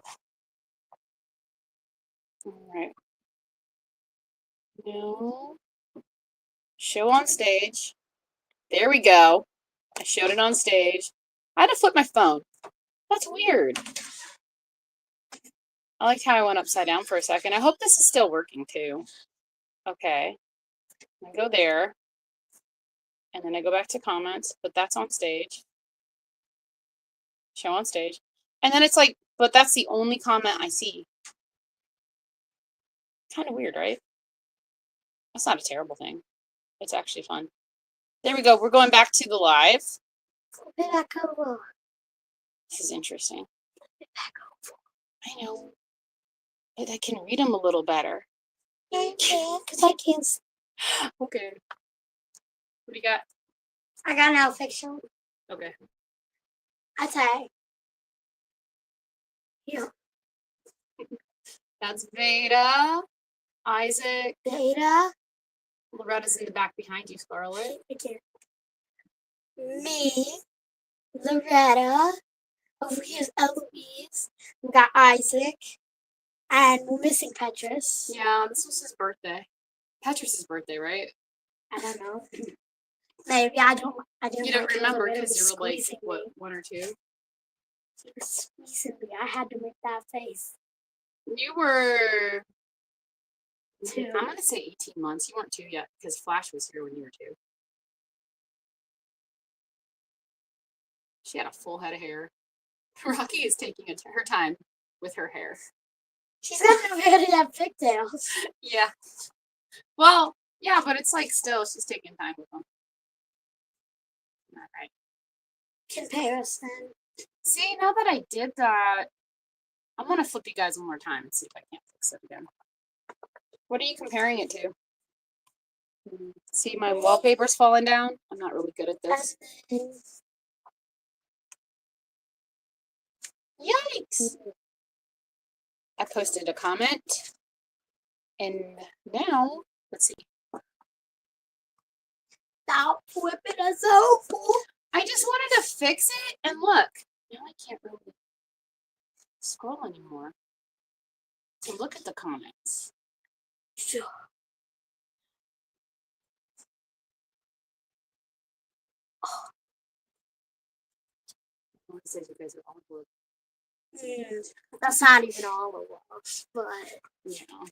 Speaker 1: All right. No. Show on stage. There we go. I showed it on stage. I had to flip my phone. That's weird. I liked how I went upside down for a second. I hope this is still working too. Okay. I go there. And then I go back to comments, but that's on stage. Show on stage. And then it's like, but that's the only comment I see. Kind of weird, right? That's not a terrible thing. It's actually fun. There we go. We're going back to the live. This is interesting. I know. But I can read them a little better.
Speaker 2: I can't, because I can't.
Speaker 1: Okay. What do you got?
Speaker 2: I got an fiction.
Speaker 1: Okay.
Speaker 2: Okay. Yeah.
Speaker 1: That's Veda, Isaac.
Speaker 2: Veda.
Speaker 1: Loretta's in the back behind you, Scarlett.
Speaker 2: Okay. Me, Loretta. Over here's Eloise. We got Isaac. And we're missing Petrus.
Speaker 1: Yeah, this was his birthday. Petrus's birthday, right?
Speaker 2: I don't know. Maybe I don't.
Speaker 1: You don't remember because you were like, what, 1 or 2?
Speaker 2: He was squeezing me. I had to make that face.
Speaker 1: You were
Speaker 2: 2.
Speaker 1: I'm going to say 18 months. You weren't 2 yet because Flash was here when you were 2. She had a full head of hair. Rocky is taking her time with her hair.
Speaker 2: She's got no hair to have pigtails.
Speaker 1: Yeah. Well, yeah, but it's like still, she's taking time with them. All right.
Speaker 2: Comparison.
Speaker 1: See, now that I did that, I'm going to flip you guys one more time and see if I can't fix it again. What are you comparing it to? See, my wallpaper's falling down. I'm not really good at this. Yikes! I posted a comment, and now, let's see.
Speaker 2: Stop flipping us over.
Speaker 1: I just wanted to fix it, and look, Now I can't really scroll anymore to look at the comments.
Speaker 2: Sure.
Speaker 1: It says you guys are all good.
Speaker 2: That's not even all of us, but
Speaker 1: You know.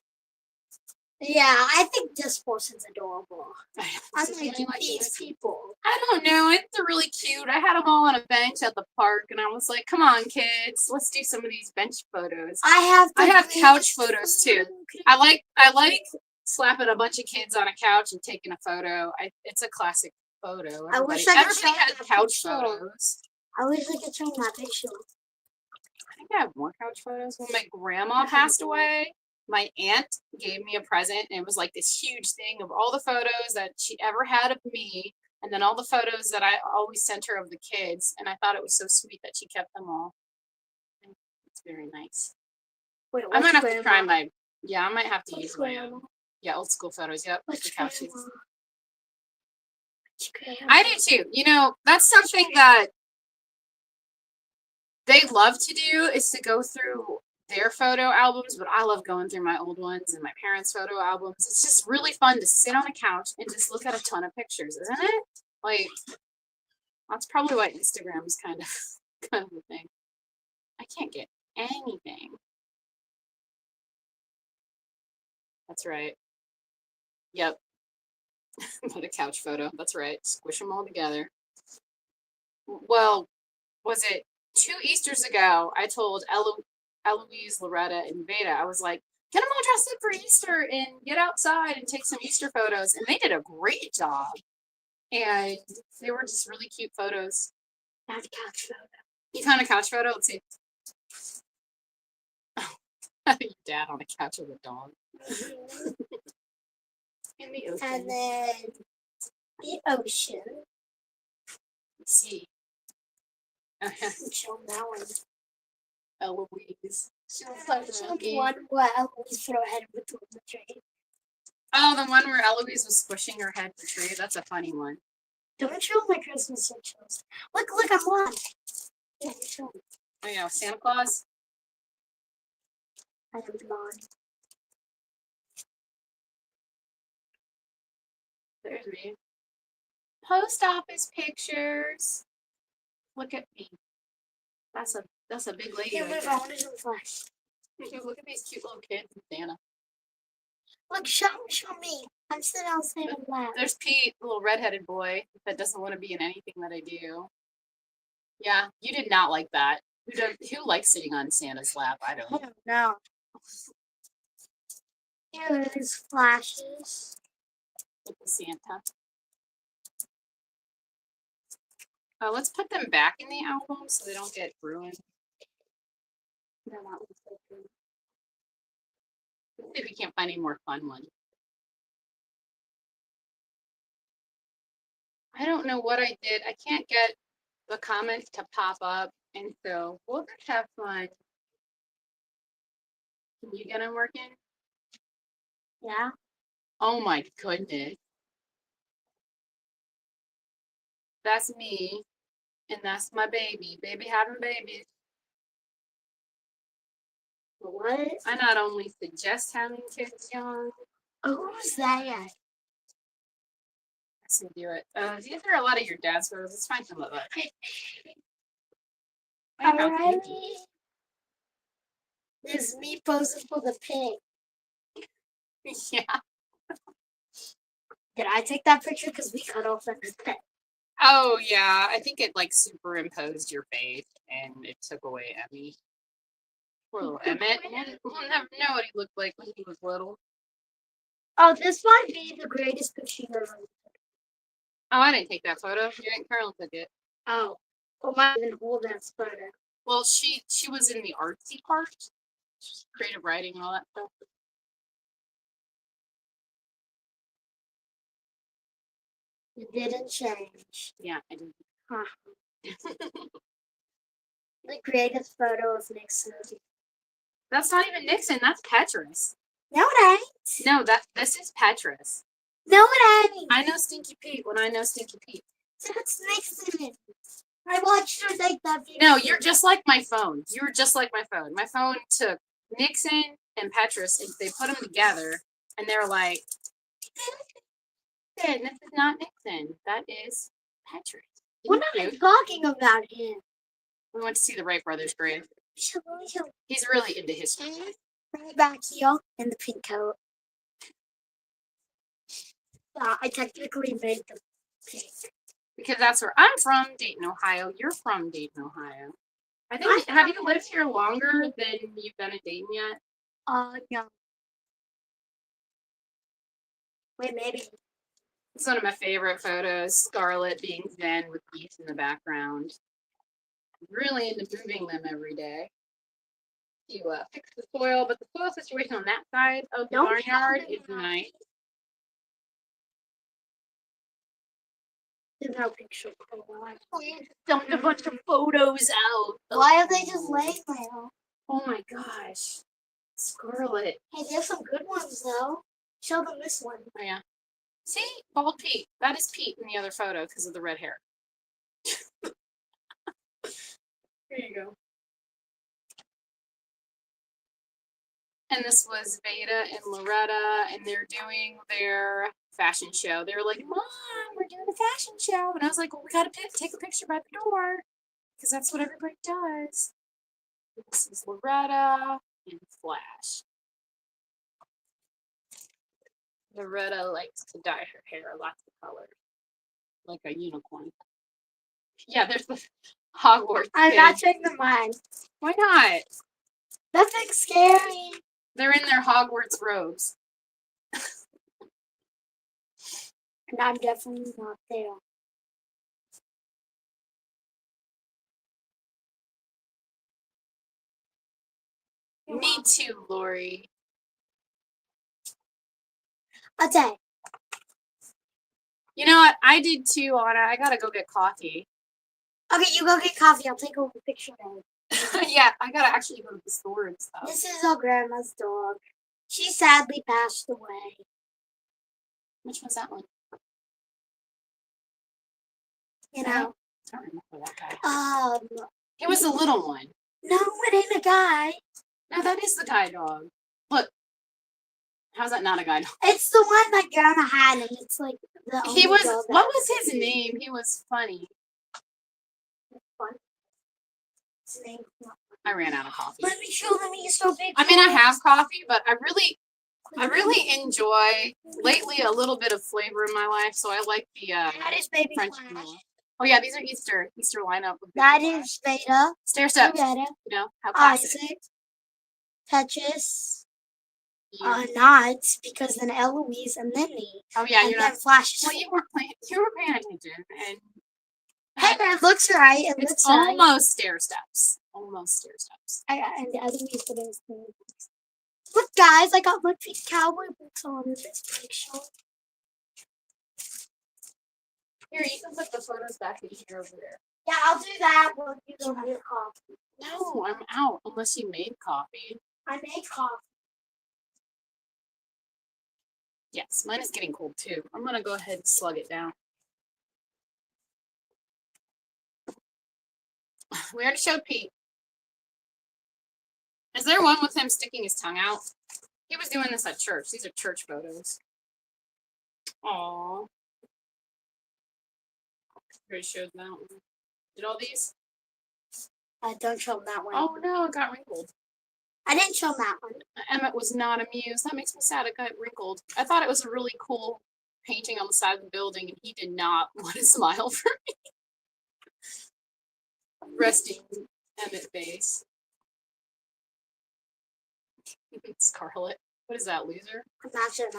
Speaker 2: yeah, I think this person's adorable. I'm
Speaker 1: Really
Speaker 2: like these people.
Speaker 1: I don't know. It's really cute. I had them all on a bench at the park, and I was like, "Come on, kids, let's do some of these bench photos." I have couch photos too. I like slapping a bunch of kids on a couch and taking a photo. It's a classic photo.
Speaker 2: I wish I could
Speaker 1: Everybody
Speaker 2: show
Speaker 1: has
Speaker 2: that
Speaker 1: couch
Speaker 2: picture.
Speaker 1: photos.
Speaker 2: I wish I could show that picture.
Speaker 1: I think I have more couch photos. When my grandma passed away, my aunt gave me a present, and it was like this huge thing of all the photos that she ever had of me, and then all the photos that I always sent her of the kids. And I thought it was so sweet that she kept them all. It's very nice.
Speaker 2: Wait,
Speaker 1: I might have
Speaker 2: grandma?
Speaker 1: to try my. Yeah, I might have to
Speaker 2: What's
Speaker 1: use my
Speaker 2: grandma?
Speaker 1: Yeah, old school photos. Yep,
Speaker 2: What's
Speaker 1: the couches.
Speaker 2: grandma?
Speaker 1: I do too. You know, that's something that they love to do is to go through their photo albums, but I love going through my old ones and my parents' photo albums. It's just really fun to sit on a couch and just look at a ton of pictures, isn't it? Like, that's probably why Instagram is kind of a thing. I can't get anything. That's right. Yep. Put a couch photo. That's right. Squish them all together. Well, was it 2 Easters ago? I told Eloise, Loretta, and Veda, I was like, get them all dressed up for Easter and get outside and take some Easter photos. And they did a great job. And they were just really cute photos.
Speaker 2: I have a couch photo.
Speaker 1: You found a couch photo? Let's see. Your dad on a couch with a dog. In the ocean.
Speaker 2: And then the ocean.
Speaker 1: Let's see.
Speaker 2: Show that one.
Speaker 1: Eloise.
Speaker 2: Show me one where Eloise threw her head between the tree.
Speaker 1: Oh, the one where Eloise was squishing her head for tree. That's a funny one.
Speaker 2: Don't show my Christmas pictures. Look, I'm blind. Yeah, show me.
Speaker 1: Oh yeah, Santa Claus.
Speaker 2: I am blind.
Speaker 1: There's me. Post office pictures. Look at me. That's a big lady.
Speaker 2: Yeah,
Speaker 1: Right
Speaker 2: my
Speaker 1: there.
Speaker 2: phone is in flash.
Speaker 1: Look at these cute little kids and Santa.
Speaker 2: Look, show me. I'm sitting on Santa's lap.
Speaker 1: There's Pete, the little redheaded boy that doesn't want to be in anything that I do. Yeah, you did not like that. Who likes sitting on Santa's lap? I
Speaker 2: I
Speaker 1: don't.
Speaker 2: don't know. Here is flashes.
Speaker 1: With the Santa. Let's put them back in the album so they don't get ruined. No, that one's so good. Let's see if we can't find any more fun ones. I don't know what I did. I can't get the comments to pop up, and so we'll just have fun. Can you get them working?
Speaker 2: Yeah.
Speaker 1: Oh my goodness. That's me, and that's my baby. Baby having babies.
Speaker 2: What?
Speaker 1: I not only suggest having kids young,
Speaker 2: Who's that?
Speaker 1: I say do it. These are a lot of your dad's photos. Let's find some of it.
Speaker 2: Alrighty. This is me posing for the pig.
Speaker 1: Yeah.
Speaker 2: Did I take that picture? Because we cut off that pig.
Speaker 1: Oh yeah. I think it like superimposed your face and it took away Emmy. Poor little Emmett. We'll never know what he looked like when he was little.
Speaker 2: Oh, this might be the greatest picture you ever took.
Speaker 1: Oh, I didn't take that photo. Your Aunt Carol took it.
Speaker 2: Oh. Who might even hold that photo?
Speaker 1: Well, she was in the artsy part. Creative writing and all that stuff.
Speaker 2: It didn't change.
Speaker 1: Yeah, I did.
Speaker 2: Huh. The greatest photo of Nixon.
Speaker 1: That's not even Nixon. That's Petrus.
Speaker 2: No, it ain't.
Speaker 1: No, this is Petrus.
Speaker 2: No, it ain't.
Speaker 1: I know Stinky Pete when I know Stinky Pete.
Speaker 2: That's Nixon. I watched her take that video.
Speaker 1: No, you're just like my phone. You're just like my phone. My phone took Nixon and Petrus, and they put them together, and they're like, "This is not Nixon. That is Petrus."
Speaker 2: What am I talking about him?
Speaker 1: We went to see the Wright brothers' grave.
Speaker 2: Show.
Speaker 1: He's really into history.
Speaker 2: Right back here in the pink coat. I technically made the pink.
Speaker 1: Because that's where I'm from, Dayton, Ohio. You're from Dayton, Ohio. I think. Have you lived here longer than you've been in Dayton yet?
Speaker 2: No. Wait, maybe.
Speaker 1: It's one of my favorite photos. Scarlett being Zen with geese in the background. Really into moving them every day to fix the soil, but the soil situation on that side of the barnyard is nice.
Speaker 2: There's no picture.
Speaker 1: We dumped a bunch of photos out.
Speaker 2: Why are they just laying there?
Speaker 1: Oh my gosh. Scarlett.
Speaker 2: Hey, there's some good ones though. Show them this one.
Speaker 1: Oh yeah. See? Bald Pete. That is Pete in the other photo because of the red hair. Here you go. And this was Veda and Loretta, and they're doing their fashion show. They were like, "Mom, we're doing a fashion show." And I was like, "Well, we got to take a picture by the door because that's what everybody does." This is Loretta and Flash. Loretta likes to dye her hair lots of colors, like a unicorn. Yeah, there's the Hogwarts.
Speaker 2: I'm
Speaker 1: kid.
Speaker 2: not showing them mine.
Speaker 1: Why not?
Speaker 2: That thing's scary.
Speaker 1: They're in their Hogwarts robes.
Speaker 2: And I'm definitely not there.
Speaker 1: Me too, Lori.
Speaker 2: Okay.
Speaker 1: You know what? I did too, Anna. I gotta go get coffee.
Speaker 2: Okay, you go get coffee. I'll take over the picture then.
Speaker 1: Yeah, I gotta actually go to the store and stuff.
Speaker 2: This is our grandma's dog. She sadly passed away.
Speaker 1: Which one's that one?
Speaker 2: You know.
Speaker 1: I don't remember that guy. He was the little one.
Speaker 2: No, it ain't a guy.
Speaker 1: No, that is the guide dog. Look. How's that not a guide dog?
Speaker 2: It's the one that grandma had, and it's like the only
Speaker 1: He was.
Speaker 2: dog that
Speaker 1: What was his name? He was funny.
Speaker 2: His name.
Speaker 1: I ran out of coffee.
Speaker 2: Let me show them he's so big.
Speaker 1: I mean, I have coffee, but I really enjoy lately a little bit of flavor in my life. So I like the
Speaker 2: That is baby
Speaker 1: French
Speaker 2: Flash.
Speaker 1: vanilla. Oh yeah, these are Easter lineup. With
Speaker 2: That
Speaker 1: Baby
Speaker 2: is Veda.
Speaker 1: Stair steps.
Speaker 2: Veda.
Speaker 1: You know how classic.
Speaker 2: Isaac. Petrus.
Speaker 1: You.
Speaker 2: Not because then Eloise and then me.
Speaker 1: Oh yeah,
Speaker 2: and
Speaker 1: you're
Speaker 2: then
Speaker 1: not.
Speaker 2: Flash.
Speaker 1: Well, you were paying attention, and
Speaker 2: Hey, it looks right. It
Speaker 1: it's
Speaker 2: looks right.
Speaker 1: almost stair steps. Almost stair steps.
Speaker 2: And the Eloise for those things. Look, guys, I got my pink cowboy boots on in this picture.
Speaker 1: Here, you can put the photos back in here over there.
Speaker 2: Yeah, I'll do that when you go have your coffee.
Speaker 1: No, I'm out unless you made coffee.
Speaker 2: I made coffee.
Speaker 1: Yes, mine is getting cold too. I'm gonna go ahead and slug it down. We already showed Pete. Is there one with him sticking his tongue out? He was doing this at church. These are church photos. Aww. Already showed that one. Did all these?
Speaker 2: I don't show them that one.
Speaker 1: Oh no, it got wrinkled.
Speaker 2: I didn't show them that one.
Speaker 1: Emmett was not amused. That makes me sad. It got wrinkled. I thought it was a really cool painting on the side of the building, and he did not want to smile for me. Resting Emmett face. Scarlet. What is that, loser?
Speaker 2: I'm not sure.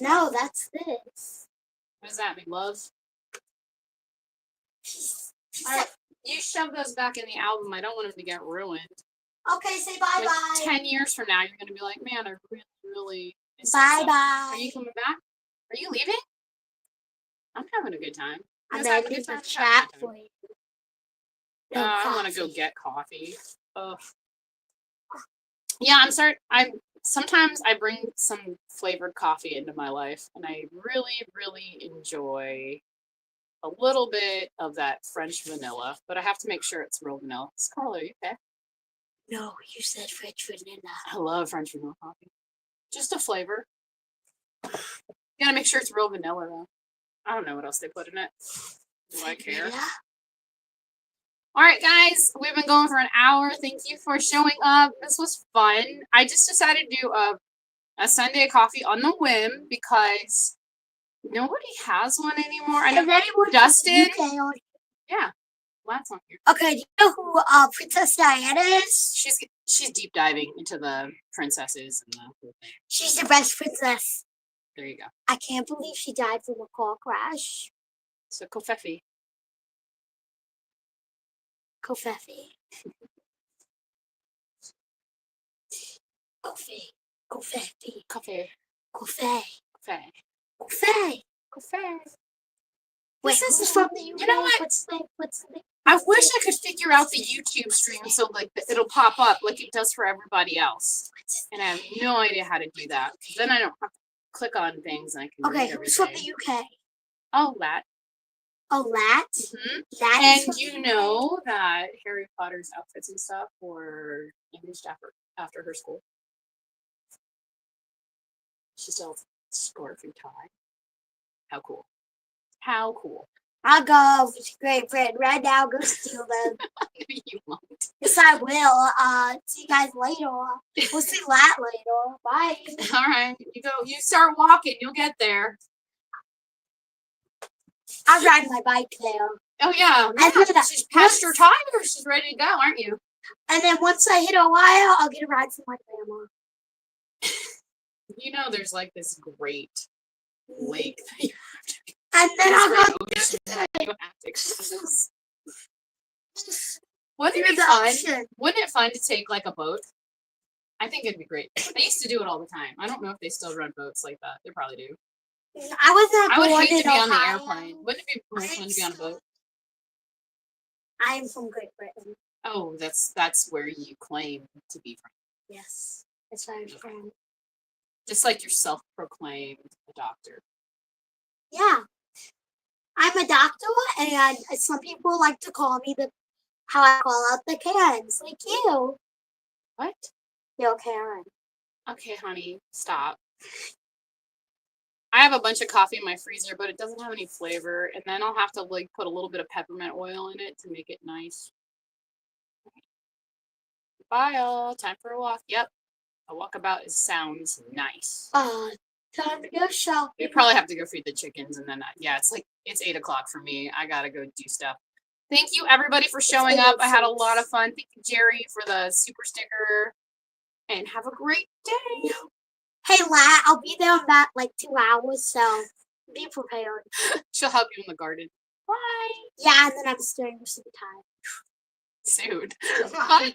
Speaker 2: No, that's this.
Speaker 1: What does that mean, love?
Speaker 2: All right.
Speaker 1: You shove those back in the album. I don't want them to get ruined.
Speaker 2: Okay, say bye-bye.
Speaker 1: 10 years from now, you're going to be like, man, I really miss
Speaker 2: Bye-bye.
Speaker 1: Are you coming back? Are you leaving? I'm having a good time.
Speaker 2: I'm having a chat for you.
Speaker 1: I want to go get coffee. Ugh. Yeah, sometimes I bring some flavored coffee into my life, and I really, really enjoy a little bit of that French vanilla, but I have to make sure it's real vanilla. Scarlett, are you okay?
Speaker 2: No, you said French vanilla.
Speaker 1: I love French vanilla coffee. Just a flavor. You gotta make sure it's real vanilla though. I don't know what else they put in it. Do I care?
Speaker 2: Vanilla?
Speaker 1: All right, guys, we've been going for an hour. Thank you for showing up. This was fun. I just decided to do a Sunday coffee on the whim because nobody has one anymore. I know
Speaker 2: Is anyone
Speaker 1: Dustin.
Speaker 2: from UK on?
Speaker 1: Yeah, last one here.
Speaker 2: Okay, do you know who Princess Diana is?
Speaker 1: She's deep diving into the princesses and the whole thing.
Speaker 2: She's the best princess.
Speaker 1: There you go.
Speaker 2: I can't believe she died from a car crash.
Speaker 1: So Kofefi.
Speaker 2: Kofefi. Kofi. Kofefi.
Speaker 1: Coffee.
Speaker 2: Kofe.
Speaker 1: Coffee.
Speaker 2: Kofe.
Speaker 1: Coffee.
Speaker 2: Wait,
Speaker 1: This
Speaker 2: who's
Speaker 1: is
Speaker 2: from the UK?
Speaker 1: you know what?
Speaker 2: What's the name?
Speaker 1: I wish I could figure out the YouTube stream so like it'll pop up like it does for everybody else. And I have no idea how to do that. Then I don't have to click on things and I can
Speaker 2: Okay,
Speaker 1: read
Speaker 2: who's from
Speaker 1: everything.
Speaker 2: the UK?
Speaker 1: Oh, that.
Speaker 2: Oh, Lat?
Speaker 1: Mm-hmm.
Speaker 2: Lat
Speaker 1: And
Speaker 2: is from
Speaker 1: you
Speaker 2: the UK?
Speaker 1: know that Harry Potter's outfits and stuff were imaged after her school. She still has a scarf and tie. How cool. How cool.
Speaker 2: I'll go with Great Britain right now. Go steal them.
Speaker 1: You won't.
Speaker 2: Yes, I will. See you guys later. We'll see Lat later. Bye.
Speaker 1: All right. You start walking, you'll get there.
Speaker 2: I'll ride my bike there.
Speaker 1: Oh yeah. She's past your tires. She's ready to go, aren't you?
Speaker 2: And then once I hit Ohio, I'll get a ride from my grandma.
Speaker 1: You know there's like this great lake that you have to
Speaker 2: And then I'll go
Speaker 1: ocean that you have to cross. Wouldn't
Speaker 2: through
Speaker 1: it be
Speaker 2: the
Speaker 1: fun?
Speaker 2: ocean.
Speaker 1: Wouldn't it fun to take like a boat? I think it'd be great. I used to do it all the time. I don't know if they still run boats like that. They probably do.
Speaker 2: I
Speaker 1: would
Speaker 2: born
Speaker 1: hate to
Speaker 2: in
Speaker 1: be on the
Speaker 2: Ohio.
Speaker 1: airplane. Wouldn't it be more fun to be on a boat?
Speaker 2: I am from Great Britain.
Speaker 1: Oh, that's where you claim to be from.
Speaker 2: Yes, that's where I'm from.
Speaker 1: Just like you're self-proclaimed a doctor.
Speaker 2: Yeah, I'm a doctor, and some people like to call me how I call out the Karens, like you.
Speaker 1: What?
Speaker 2: Yo, Karen.
Speaker 1: Okay, honey, stop. I have a bunch of coffee in my freezer, but it doesn't have any flavor, and then I'll have to like put a little bit of peppermint oil in it to make it nice. Bye, all. Time for a walk. Yep, a walkabout sounds nice.
Speaker 2: Time to go shopping.
Speaker 1: We probably have to go feed the chickens, and then yeah, it's 8 o'clock for me. I gotta go do stuff. Thank you everybody for showing up. I had a lot of fun. Thank you, Jerry, for the super sticker, and have a great day.
Speaker 2: Hey, Lat, I'll be there in about like 2 hours, so be prepared.
Speaker 1: She'll help you in the garden. Bye.
Speaker 2: Yeah, and then I'm staring for some time.
Speaker 1: Soon. Bye.